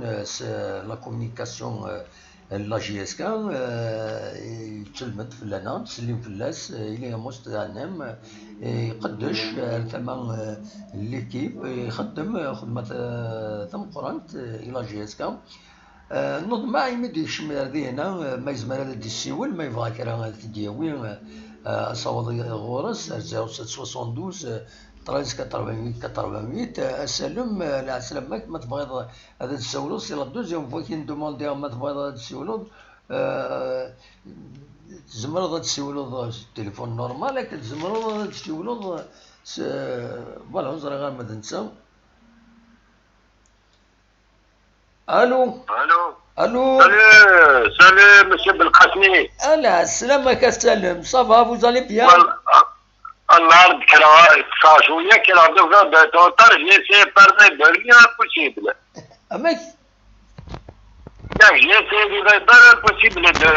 لا كومونيكاسيون لا جي اس كا تسلمت فلانا تسلم فلاس الى مستعلم يقدش ثمن ليكيب يخدم خدمة ثم قرنت الى جي اس كا نوض ما يمدي شمير دينا ما يزمر هذا السيول ما يبغى كرا تديوي صوضي غورس 0772 1388 اسلم لا سلامك ما تبغي هذا السولو سي لا دوزيام فوا كي ندوموندي ما تبغي هذا السولو تزمروا هذا السولو التليفون نورمال لكن تزمروا هذا السولو فوالا نزري غير ما تنساو الو Allô. Salut, monsieur Belkacni. Allah, salam alaikum, ça va, vous allez bien? النهار كرا 19 juillet qui a besoin de temps, j'ai essayé de parler de rien impossible. Mec, Donc j'ai essayé de faire impossible de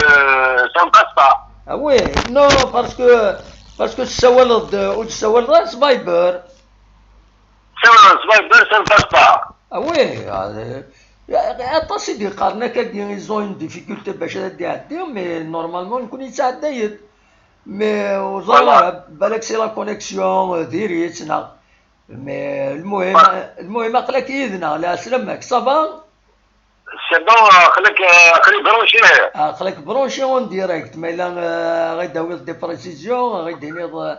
ça ne passe pas. ah oui, non, parce que تسولد وتسولد راس فايبر. Ça ne passe pas. Ah oui, اتصل اللي قارنا كدير يزون ديفيكولتي باش يعديهم مي نورمالمون نكون يتعدايد مي وزارة بالك سي لا كونيكسيون ديريتنا مي المهم قلك ايدنا لا سلمك صافا سي بون خليك برونشي قلك برونشي اون ديريكت مي لا غيداوي دي بريسيزيون غيديني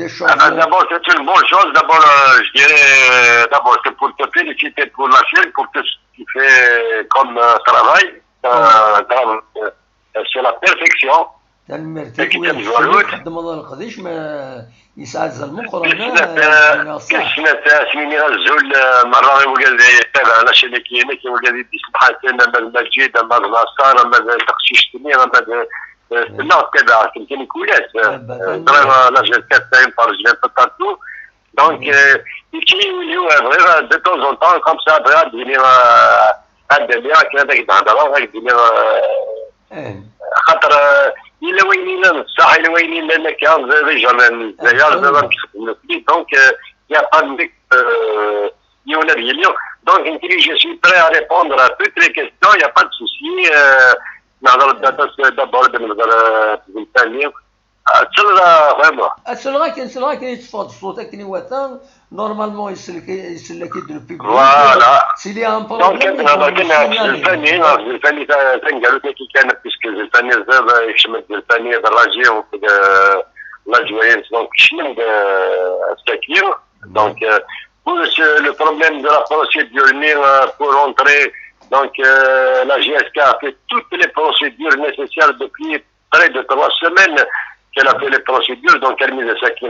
des choses. D'abord, c'est une bonne chose. D'abord, je dirais, d'abord, c'est pour te féliciter pour la chaîne, pour tout ce que tu fais comme travail. C'est la perfection. المرتي خدم الله القديش ما يسعد المخ رانا كشنا سميني الزول مرة وقال لي تابع على شي كينك وقال لي سبحان الله المسجد ما النصارى ما تقشيش تنين ما non, c'est une coulette. Vraiment, là, j'ai 4 par je viens pas partout. Donc, de temps en temps, comme ça, après, devenir un délire, avec un dollar, avec devenir. خاطر إلا وين صح إلا وين لنا كان زي جمال زيار زي donc il y a pas de يولد اليوم donc je suis prêt à répondre à toutes les questions, il y a pas de souci. نهضر دابا بالنسبه للثاني تسلغ فريمون تسلغ كاين يتفاض صوتك كاين وثان نورمالمون يسلك يدير بيبليك فوالا سي لي ان بروبليم دونك نهضر الفني قالوا لك كان باسكو الفني زاد يشمل الفني دراجي وكذا لا جوينس دونك شمل التكيير دونك le problème de la procédure pour entrer. Donc, la GSK a fait toutes les procédures nécessaires depuis près de 3 semaines qu'elle a fait les procédures. Donc, elle mise ça qui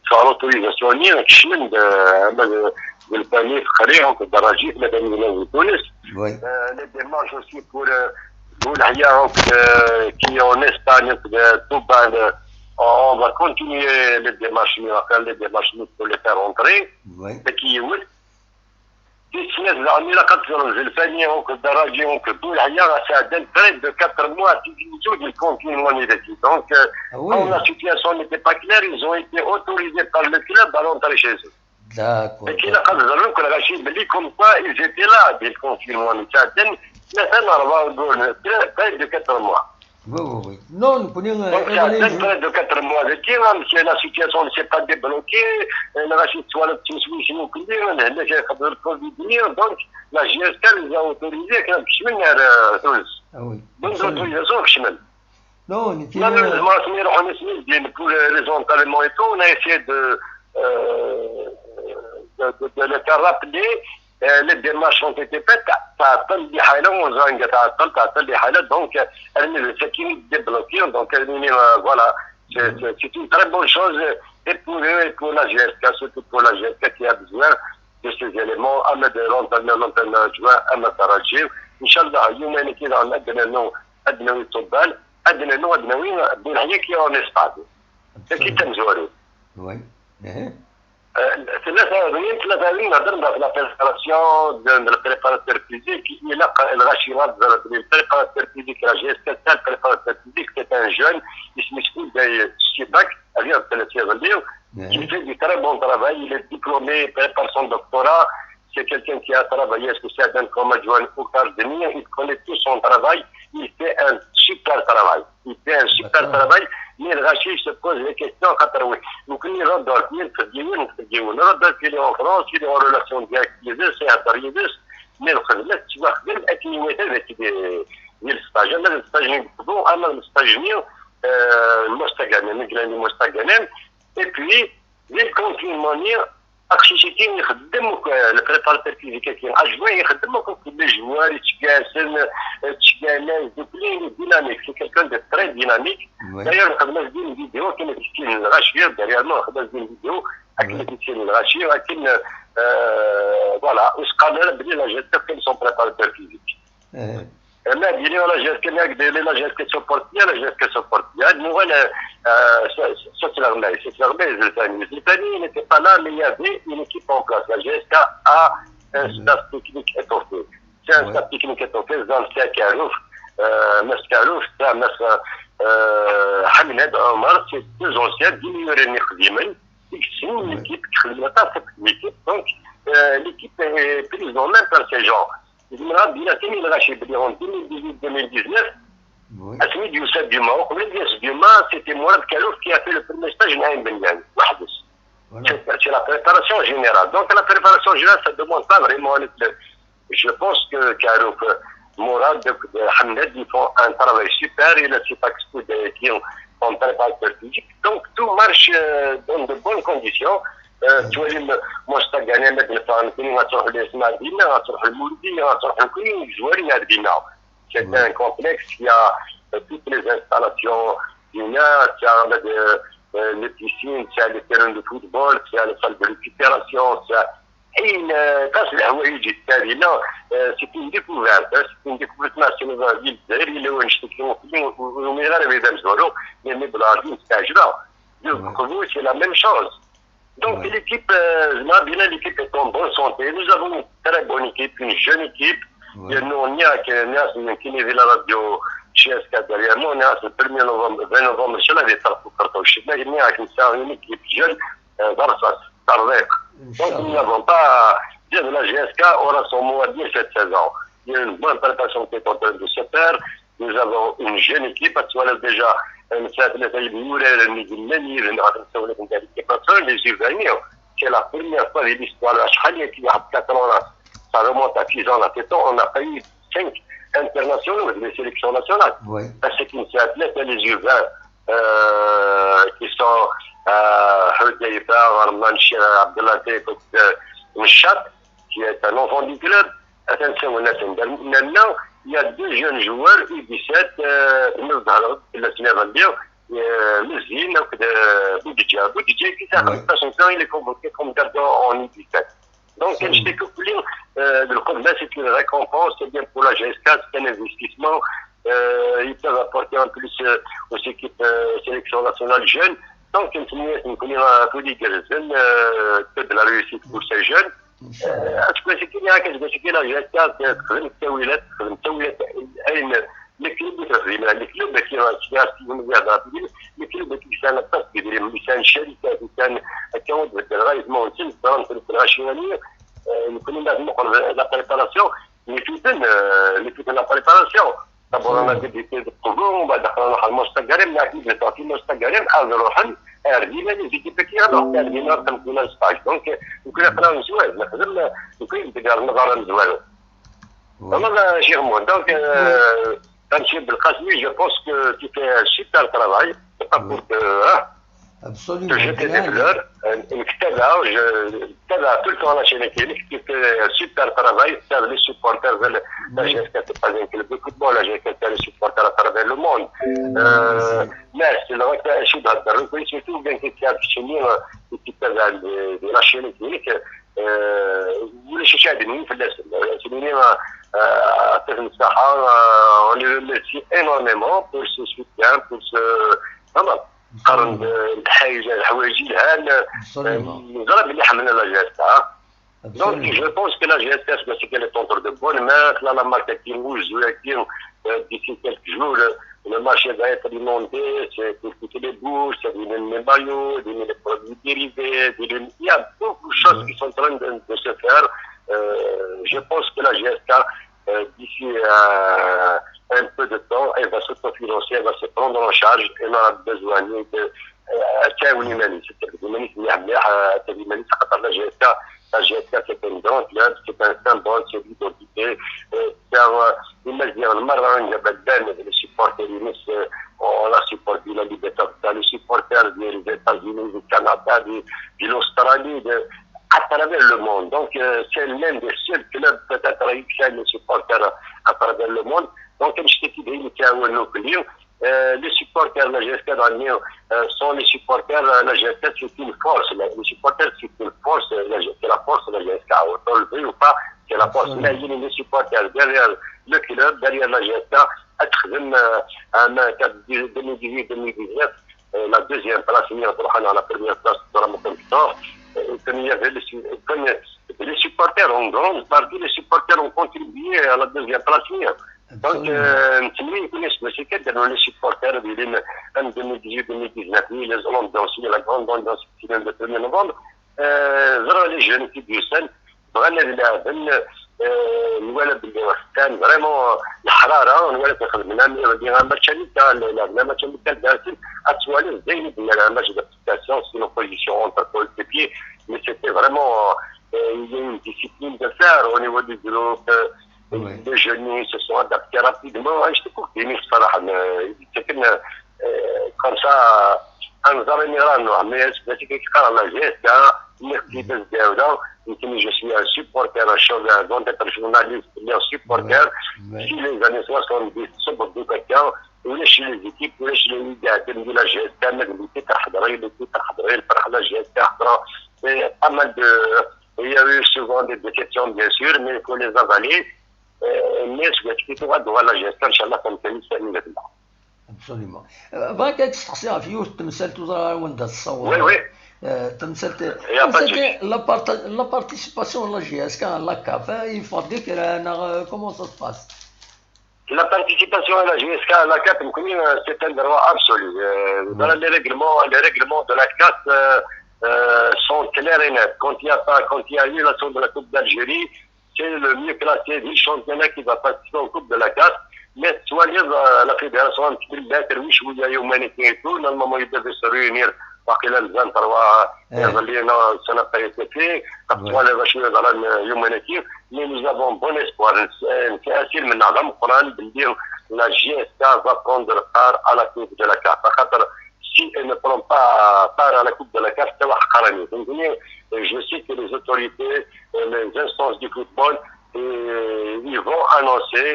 son autorisation de panier frère, de Darajit, madame de Tunis. Les démarches aussi pour Boulahia, qui est en Espagne, de Touban. On va continuer les démarches, on va faire les démarches pour les faire entrer. Et qui est où? الناس اللي لقد الفانية والدراجي والحياة ساعدين près de 4 mois d'utilisation du confinement négatif. Donc, quand la situation n'était pas claire, ils ont été autorisés par le club à rentrer chez eux. D'accord. Et qu'il a comme quoi ils étaient là, des confinements négatifs, mais ça n'a pas près de 4 mois. Oui. Non, nous prenons près de 4 mois de tir, si la situation ne s'est pas débloquée, donc la GSK les a autorisés à donc l'autorisation non, pour les entraînements et tout, on a essayé de le faire rappeler. Les démarches ont été faites, donc c'est qui débloqué, donc voilà, c'est une très bonne chose et pour eux et pour la GSK, surtout pour la GSK qui a besoin de ces éléments, à mettre l'antenne juin, à mettre Rajib, Inch'Allah, يومين كده عندنا أدنوي الطبال أدنوي بالحياة كي en Espagne, c'est qui تنزوري. Oui. ثلاثة نهضرنا في لا بريباراسيون دو البريباراتور فيزيك الى الغاشيرات ديال البريباراتور فيزيك لا جي اس كي تاع البريباراتور فيزيك سي ان جون اسمه سكول داي ستيباك غير 30 غليو qui fait du très bon travail, il est diplômé, prépare son doctorat, c'est quelqu'un qui a travaillé, est-ce que c'est un comme adjoint au Cardini, il connaît tout son travail, il fait un super travail, mais le Rachid se pose les questions, donc il Rodolphe, il est en France, il est en relation directe, c'est un période, mais le Khadlet, tu vois, il est limité avec des stagiaires, les stagiaires, les stagiaires, المستقلين et puis les confinements اكشيشيكين يخدموك البريباراتور فيزيك كاين اجوا يخدموك كل جوار يتكاسل تشكالات دوبلين ديناميك سي كيلكان دو تري ديناميك داير خدمنا ديال الفيديو كاين كيتسين الغاشيه ديالنا خدمنا ديال الفيديو اكيد كيتسين الغاشيه ولكن فوالا واش قال لنا بلي لا جيت كاين سون بريباراتور فيزيك ما ديري ولا جات كنا ديري لا جات كسبورتيا لا جات كسبورتيا المهم c'est Zltani n'était pas là, mais il y avait une équipe en place. La GSK a un staff technique étoffé. C'est un staff technique étoffé, Zamsia Karouf, Mas Karouf, Hamid Omar, c'est deux anciens, Diminuren Khdimen, c'est une équipe qui fait l'équipe. Donc, l'équipe est prise en main par ces gens. Il y a Tini Rachid en 2018-2019. Asmid Youssef Duma, c'était Mourad Kalouf qui a fait le premier stage en Aïn Benyan. C'est la préparation générale. Donc la préparation générale, ça ne demande pas vraiment. Je pense que Kalouf, Mourad, Hamid, ils font un travail super. Il a pas qui ont en préparation physique. Donc tout marche dans de bonnes conditions. Tu vois, moi je t'ai gagné avec le Fantin, on a sorti les Smadina, on a sorti le Moudi, on a sorti le Kouin, je vois les Ardina. C'est un complexe qui a toutes les installations il y a les piscines, il y a les terrains de football, il y a les salles de récupération, c'est une découverte, c'est une découverte nationale de la ville, il est où c'est la même chose. Donc l'équipe, l'équipe est en bonne santé, nous avons une très bonne équipe, une jeune équipe. Nous, on y a qui est la radio chez SK derrière nous, on a le 1er novembre, 20 novembre, je l'avais fait pour Cartouche. Mais il y a une équipe jeune, donc nous n'avons pas, dire de la GSK aura son mot à dire cette saison. Il y a une bonne préparation qui est en train de se faire. Nous avons une jeune équipe, actuellement déjà, les Iraniens, c'est la première fois de l'histoire de la Chali qui a 4 ans là. Ça remonte à 6 ans, à 7 ans, on a pas eu 5 internationaux des sélections nationales. Parce qu'une athlète, les Urbains, qui sont Hudayfa, Arman, Abdellah, Mouchat, qui est un enfant du club. Attention, maintenant, il y a 2 jeunes joueurs, U17, Mouzine, Boudidja. Boudidja, qui il est convoqué comme gardien en U17. Donc, le combat, c'est une récompense, c'est bien pour la GSK, c'est un investissement. Ils peuvent apporter en plus aux équipes sélection nationale jeunes. Donc, on connaît tous les jeunes, que de la réussite pour ces jeunes. C'est qu'il y a quelque chose qui est la GSK, les clubs qui sont la place qui كان شركه كان اكونت بالرئيس مونتين في الراشيونيه يكون لازم نقول لا بريباراسيون نفوتن لا بريباراسيون دابا انا بديت القبور وبعد دخلنا على المستقرين لكن بتعطي المستقرين نروح ردينا لي زيكيب كي نروح ردينا كنا ستاج دونك وكنا قراو نسوال نقدر نكون ندير نظاره نزوالو انا شي غمون دونك Monsieur Belkacemi, je pense que tu fais un super travail. C'est pas pour te jeter des fleurs. Tout le temps la chaîne clinique, tu fais un super travail. Les supporters veulent la GSK, c'est pas un club de football, la GSK, c'est les supporters à travers le monde. Mais c'est le reconnaissance, surtout bien qu'il y a de la chaîne clinique. ولا شي شاهد مني في الاسم سيدوني طفل الصحة on les remercie énormément pour ce soutien pour ce vraiment قرن الحوايج الهان نزرب اللي حملنا لا جيسكا donc je pense que la GSK c'est qu'elle est entre de bonnes mains là la marketing rouge d'ici quelques jours le marché va être inondé, c'est pour coûter les bouches, c'est des maillots, des produits dérivés, il y a beaucoup de choses qui sont en train de se faire. Je pense que la GSK, d'ici un peu de temps, elle va s'autofinancer, elle va se prendre en charge, elle a besoin de التعاون المالي، التعاون المالي فقط لا GSK. La GSK, c'est un grand club, c'est un symbole, c'est l'identité. Imagine, les supporters, on a supporté la liberté, les supporters des États-Unis, du Canada, de l'Australie, à travers le monde. Donc, c'est l'un des seuls clubs peut-être qui a les supporters à travers le monde. Donc, comme je t'ai dit, les supporters de la GSK sont les supporters de la GSK, c'est une force. Les supporters, c'est une force, c'est la force de la GSK. On peut le dire ou pas, c'est la force. Imaginez les supporters derrière le club derrière la GSK a تخدم un 2018-2019 la deuxième place, la première place dans la montée de sport. Il y avait les supporters, en grande partie, les supporters ont contribué à la deuxième place. Donc, les supporters en 2018-2019, les Hollandais aussi, la grande ambiance le 1er novembre, les jeunes qui du Sen, نولد كان فريمون الحراره نولد ناخذ منها ماتش لا ماتش مثال دارتين اتوالي زين بنا ماتش دابتاسيون سي لوبوزيسيون اونتر كولتيبي مي سيتي فريمون une discipline de faire au niveau du groupe. Les jeunes se sont adaptés rapidement. Je te coupe, c'est comme ça, un zamanirano, mais c'est quelque chose à la GSK, je suis un supporter, avant d'être journaliste, un supporter. Si les années 70, c'est beaucoup de temps, وليش ليزيكيب وليش اللي قاعدين ديال لا GSK مغلوبين تحضري الفرح لا GSK حضروا pas mal de il y a eu souvent des questions bien sûr mais il faut les avaler الناس قالت لي تغدوا على GSK ان شاء الله كنكمل سامي لله ابسوليومون باغي تستقسي في تمثلت وزاره وين تصور وي تمثلت لا بارتيسيباسيون لا GSK لا كاف يفضل انا كومون سا سباس. La participation à la GSK, à la CAF, c'est un droit absolu. Dans les règlements de la CAF sont clairs et nets. Quand il y a eu l'action de la Coupe d'Algérie, c'est le mieux classé du championnat qui va participer aux Coupes de la CAF. Mais soit la fédération un petit peu bête, oui, je vous dis, humanité et tout, normalement, ils devaient se réunir. Ça n'a pas été fait. Mais nous avons bon espoir. La GSK va prendre part à la Coupe de la CAF. Si elle ne prend pas part à la Coupe de la CAF, je sais que les autorités, les instances du football, ils vont annoncer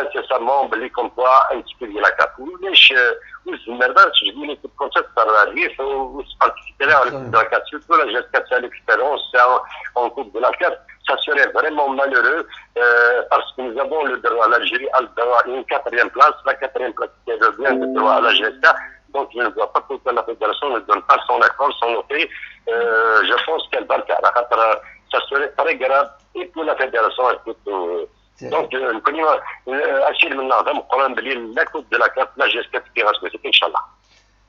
incessamment comme quoi un petit peu de la CAF. Je dis l'équipe comme ça, ça va arriver, il faut participer à la Coupe de la CAF. Surtout la GSK, c'est l'expérience en Coupe de la CAF. Ça serait vraiment malheureux parce que nous avons le droit à l'Algérie a le droit à une 4e place. La 4e place qui revient de droit à la GSK. Donc je ne vois pas pourquoi la fédération ne donne pas son accord, son OK. Je pense qu'elle va le faire. Ça serait très grave et pour la fédération et pour donc أشير من نظام قران بلي لا كوب دو لا كاف لا GSK qui reste ان شاء الله.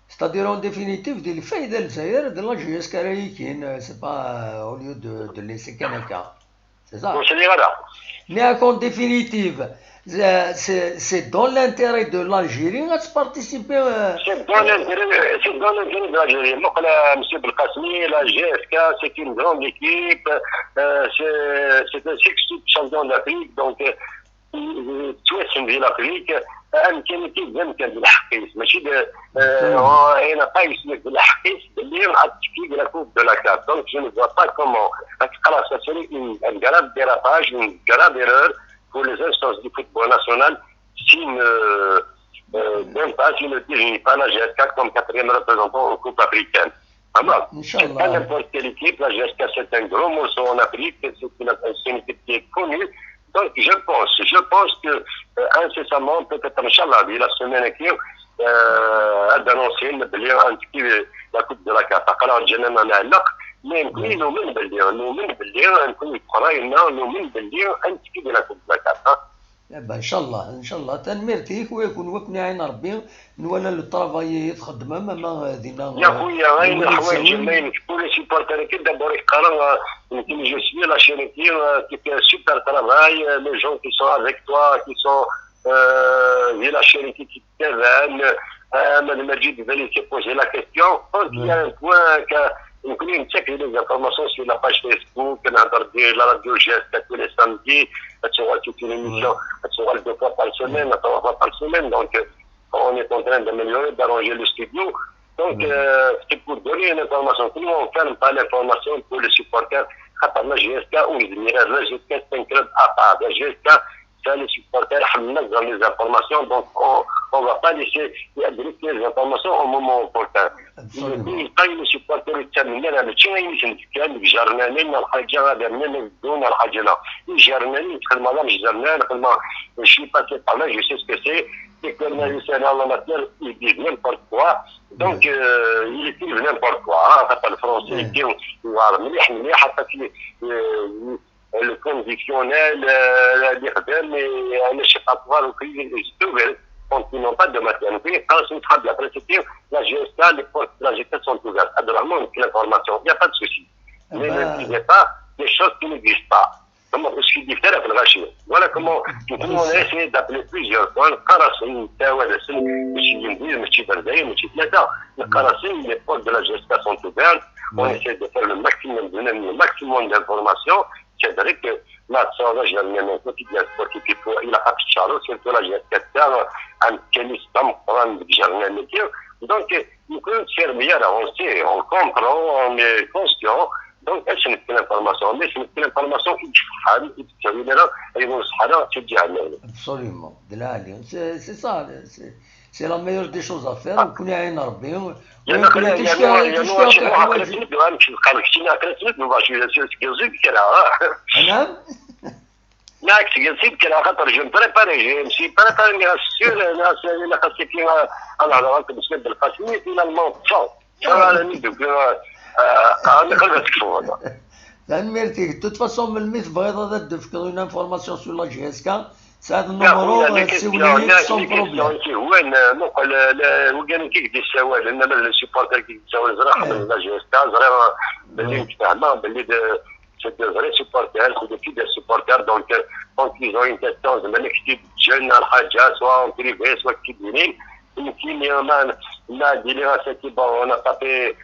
C'est-à-dire en définitive ديال الفايده للجزائر ديال لا GSK راهي كاين سي با au lieu de laisser Kanaka. C'est ça. Mais en définitive, c'est dans l'intérêt de l'Algérie de participer. C'est dans l'intérêt de l'Algérie. Monsieur Belkacemi, la GSK, c'est une grande équipe. C'est un champion d'Afrique. Donc, توسم l'Afrique. امكانيتي يمكن بالحقيقه ماشي انا بايس بالحقيقه اللي غتكفي لا كوب دو لا كاف دونك جو نو فوا با كومون غتقرا سا سوري ان غراف ديراباج ان غراف ايرور pour les instances du football national si ne dirige pas la GSK comme 4e représentant aux coupes africaines. Pas n'importe quelle équipe, la GSK c'est un gros morceau en Afrique, c'est une équipe qui est connue. Donc je pense que incessamment, peut-être Inch'Allah, la semaine qui d'annoncer la Coupe de la CAF. Alors, je n'ai pas la mais nous نؤمن باللي نكون قراينا نؤمن باللي نتكي de la Coupe de la CAF. ان شاء الله تنميرتيك ويكون عين ربي نولى الطرافاي تخدم ما دينا يا خويا غير الحوايج ما ينكبوا لي سيبورتر كي دابا يقرا يمكن جو سوي لا شينيتي كي في سوبر طرافاي لي جون كي سون افيك توا كي سون في لا شينيتي كي تابعن احمد مجيد فالي كي بوزي لا كيستيون قلت يا ان بوان يمكن نتاكد لي انفورماسيون سي لا باج فيسبوك كنهضر ديال لا راديو جاست كل سامدي تصور توت une émission تصور 2 fois par semaine 3 fois par semaine donc on est en train d'améliorer d'arranger le studio donc c'est pour donner une information tout le monde ferme pas l'information pour les supporters خاطر la GSK ou la GSK c'est un club à part la GSK ça les supporters dans les informations, donc on ne va pas laisser les informations au moment opportun. Il y a les supporters qui sont là, mais tu vois, ils sont là, les jarnanais, الحاجة غادي نبدون الحاجة لا. Les jarnanais, madame jarnan, je suis passé par là, je sais ce que c'est. C'est que le matière, ils disent n'importe quoi. Donc, il écrivent n'importe quoi. Pas le français, ils disent, le conditionnel, l'IRDM et l'échappatoire, quand ils n'ont pas de matière. Quand c'est une trappe de la précédente, la GSK, les portes de la GSK sont ouvertes. Adorablement, l'information, il n'y a pas de souci. Mais ne disez pas des choses qui n'existent pas. Comment je suis différent de la voilà comment on a essayé d'appeler plusieurs fois. Karasin, Tawalassin, Michidindir, Michibardaï, Michidlata. Le Karasin, les portes de la GSK sont ouvertes. On essaie de faire le maximum, de donner le maximum d'informations. C'est vrai que là, ça, j'ai amené mon quotidien sportif, il a appris Charles, surtout la GSK, un tennis, un métier. Donc, nous pouvons faire meilleur avancer, on comprend, on est conscient. Donc, c'est une information, mais c'est une information qui Absolument, c'est ça, c'est la meilleure des choses à faire. On connaît un arbre. Il y a je me prépare, je me suis préparé, bien sûr, la cassette à la rentrée de la finalement, ça va la nuit, donc, de toute façon, من الميت بغيت هذا تفكر une information sur la GSK ساعد النمرو سوليك سون بروبليم وين نقول وكان كيدي السوال انما السيبورتر كيدي السوال زرا من لا GSK زرا باللي نتفاهموا باللي c'est des vrais supporters, c'est des supporters, donc quand ils ont une question, زعما كتب جن الحاجه سواء en privé soit كيديرين يمكن يوم لا ديلي سيتي بون on a tapé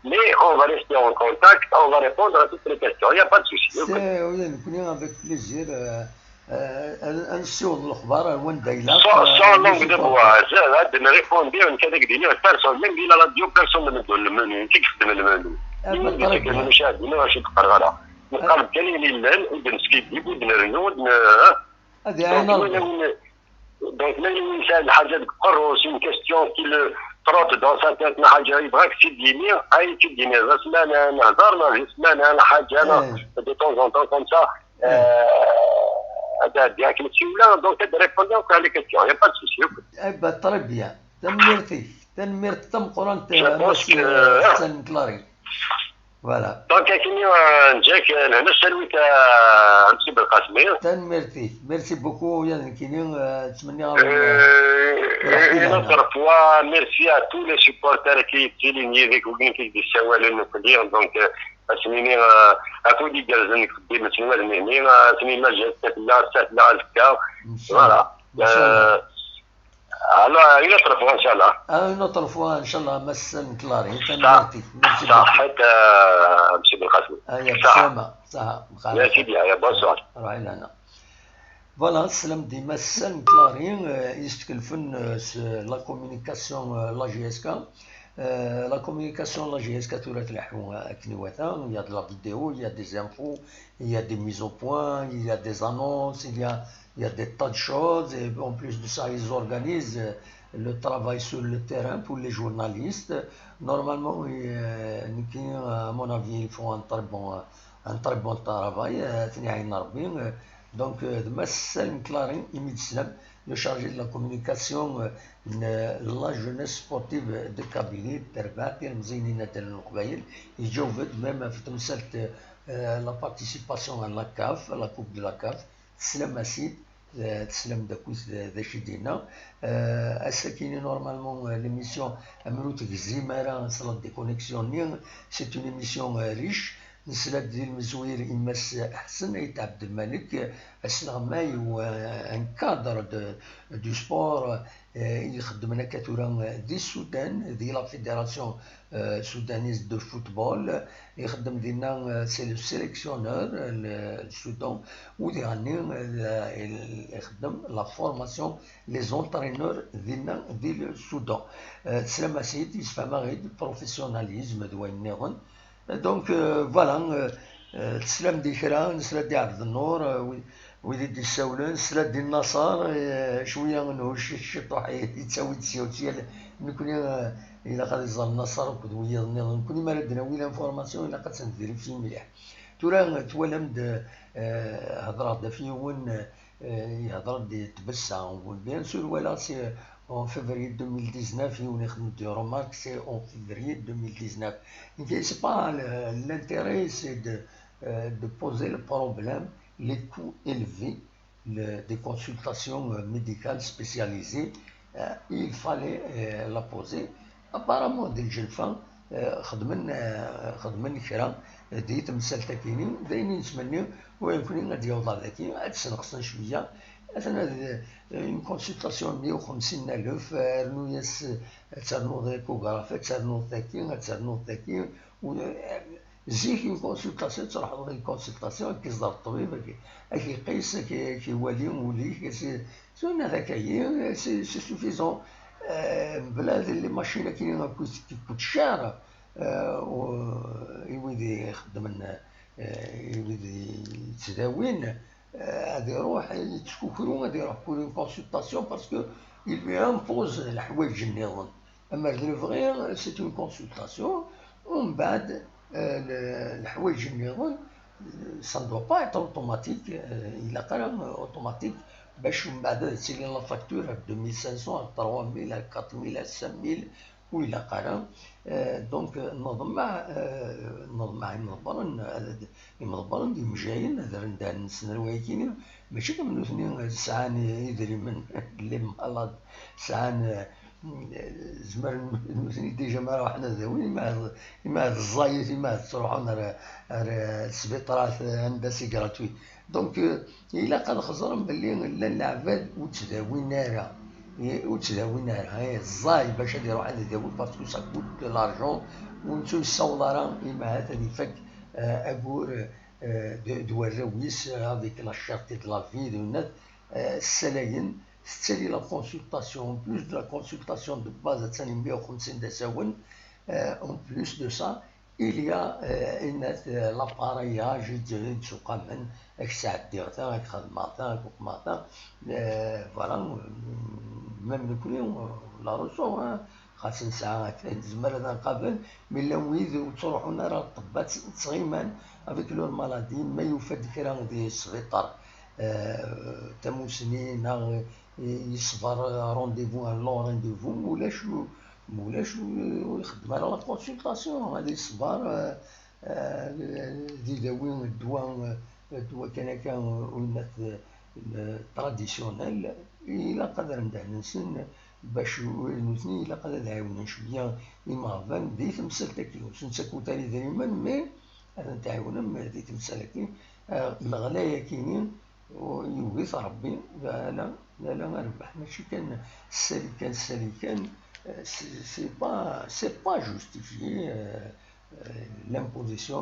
mais on va rester en contact, on va répondre à toutes les questions, il n'y a pas de souci. Avec plaisir. Sans langue de bois, de me répondre à une catégorie de personnes, même la radio, personne ne me donne le menu, qui me le menu. Donc, même c'est une question qui le trotte dans sa tête, de temps en temps comme ça, donc de répondre à les questions, il n'y a pas de souci. Très bien, تنميرتي تم قران حسن كلاري فوالا دونك كيني نجاك هنا سالويت امسي بالقاسمي ميرسي بوكو يعني كيني نتمنى نضرب فوا ميرسي ا تو لي سيبورتر كي تيليني ديك وكاين كيدي السوالين نقدر دونك اسميني اكودي جالزن كدي مسنوا المهني اسمينا جات لا سات لا الكا فوالا Alors, une autre fois, Inch'Allah. Une autre fois, Inch'Allah, Massan Klari. صحة مسي بالقاسم. يا بسامة. صح. يا سيدي يا bonsoir. راهي لنا. Voilà, salam di Massan Klari. يستكلفن la communication la GSK. La communication la GSK تورات الحوا كنيواتها. Il y a de la vidéo, il y a des infos, il y a des mises au point, il y a des annonces, il y a des tas de choses et en plus de ça, ils organisent le travail sur le terrain pour les journalistes. Normalement, à mon avis, ils font un très bon travail. Donc, le chargé de la communication, la jeunesse sportive de Kabylie, même la participation à la CAF, à la Coupe de la CAF. تسلم أسيد تسلم داكوس ذا شدينا أساكيني نورمالمون ليميسيون أمروت الزمارة صلاة دي كونيكسيون سي اون ايميسيون ريش نسلات ديال المزوير إماس حسن أيت عبد الملك السلغماي و ان كادر دو سبور يخدم لنا كثورا دي السودان ديال لا فيدراسيون سودانيز دو فوتبول يخدم ديالنا سي لو سيليكسيونور السودان وديالني يخدم لا فورماسيون لي زونترينور ديالنا ديال السودان تسلم سيدي يسفهم غير بروفيسيوناليزم دوين نيغون دونك فوالا تسلم دي كرا نسلا دي عبد النور ويدي دي الساولان نسلا دي النصار شويه نهوش الشطوح يتساوي تسيوتي نكوني الا قد يزال النصر وكدويه نكوني ما ردنا وين انفورماسيون الا قد تندير في مليح تورا توالمد هضرات فيون يهضر دي تبسا بيان سور ولا سي en février 2019 on a des remarques, c'est en février 2019. C'est pas l'intérêt, c'est de poser le problème, les coûts élevés des consultations médicales spécialisées. Il fallait la poser. Apparemment, des jeunes femmes خدمن كرا ديت مسالتا كاينين دايرين نتمنيو ويمكن غادي يوضع ذاكي عاد تنقصن شويه مثلا اون كونسلطاسيون 150,000 رنو ياس ترنو ذاكوغراف ترنو ذاكي ترنو ذاكي زيك اون كونسلطاسيون تروح لغي كونسلطاسيون كيصدر الطبيب كيقيس كيوالي موليك شنو هذاك هي سي سوفيزون بلاد اللي ماشينا كاينين كيكوت شارع يولي يخدم يولي يتداوين غادي يروح يتشكوكرو غادي يروح كل كونسلطاسيون باسكو il lui impose الحوايج النظام اما لو فغي سي اون كونسلطاسيون ومن بعد الحوايج النظام ça ne doit pas être automatique il a quand même automatique باش من بعد تسيلي لا فاكتور 2500 3000 4000 5000 وإلى قرا دونك نظم مع المضبرن دي مجايين هذا ندار نسنروا كاينين ماشي كملوا اثنين ساعان يدري من اللي مالاد ساعان زمر المثني ديجا ما روحنا ذوين ما الزايد ما تروحون السبيطرات عندها سي غراتوي دونك الا قد خزرن باللي لا العباد وتداوينا هاي الزاي باش يروح عند يداوي باسكو سا كوت لارجون ونتو الصولاره إما هذا اللي فك اقول دوالرويس هذيك لا شارتي دو لا في دو نت السلاين ستالي لا كونسلطاسيون بلوس دو لا كونسلطاسيون دو باز ثاني 150 دساون اون بلوس دو سا il y a l'appareillage de سوقا اك ساعه ديرتها اك خدماتها اك حكماتها فوالا ميم نكونو لا روسو خاصنا ساعه تزمر هذا نقابل من لويد وتروحونا راه الطبات صغيمان افيك لو مالادي ما يفاد كرا ديال السبيطار تموسنين يصبر رونديفو لو رونديفو مولاش يخدم على لا كونسلطاسيون غادي يصبر يداوي الدواء كان ولات تراديسيونيل الا قدر ندير نسن باش نوثني الا قدر نعاون شويه يمرضان دي تمثل تاكيو سنسكو تاني دائما مي هذا نتعاون دي تمثل كي الغلايه كاينين ويوغيث ربي لا نربح ماشي كان السالكان c'est pas justifié l'imposition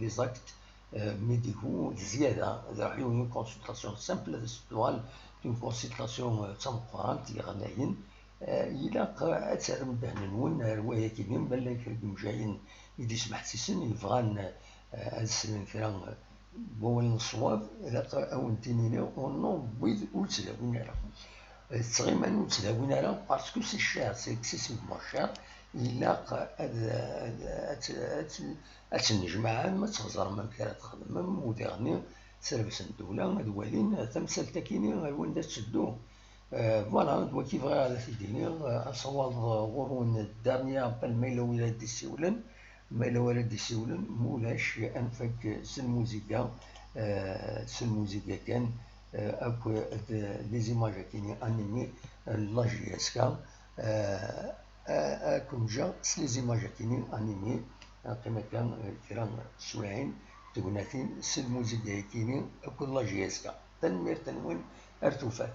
les actes médicaux زيادة راح une consultation simple une consultation تمقرانت غناين إلا أثر مدهنون رواية كيمين بلا يكرم جايين يدي سمح سيسن يبغان السنين كرا بول الصواب إلا أون تنيني ونو بيض وتلاوين راه تغيما نتداوين على باسكو سي شار سي اكسيسيفمون شار إلا أتنجمع ما تخزر ما كرا تخدم موديرني سيرفيس الدولة هادوالين تمثال تاكيني وين تشدو فوالا دوا كيف غير هذا تيديني أصوات غورون الدارنيا بال ميلو ولا دي سيولن ميلو ولا دي سيولن مولاش أنفك سلموزيكا كان اكو لي زيماج كاينين انيمي لا جي اس كا اكو جا لي زيماج كاينين انيمي كما كان كرام سواعين تقناتين سل موزيكا كاينين اكو لا جي اس كا تنمير تنوين ارتوفات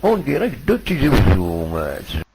en direct de Tizi Ouzou.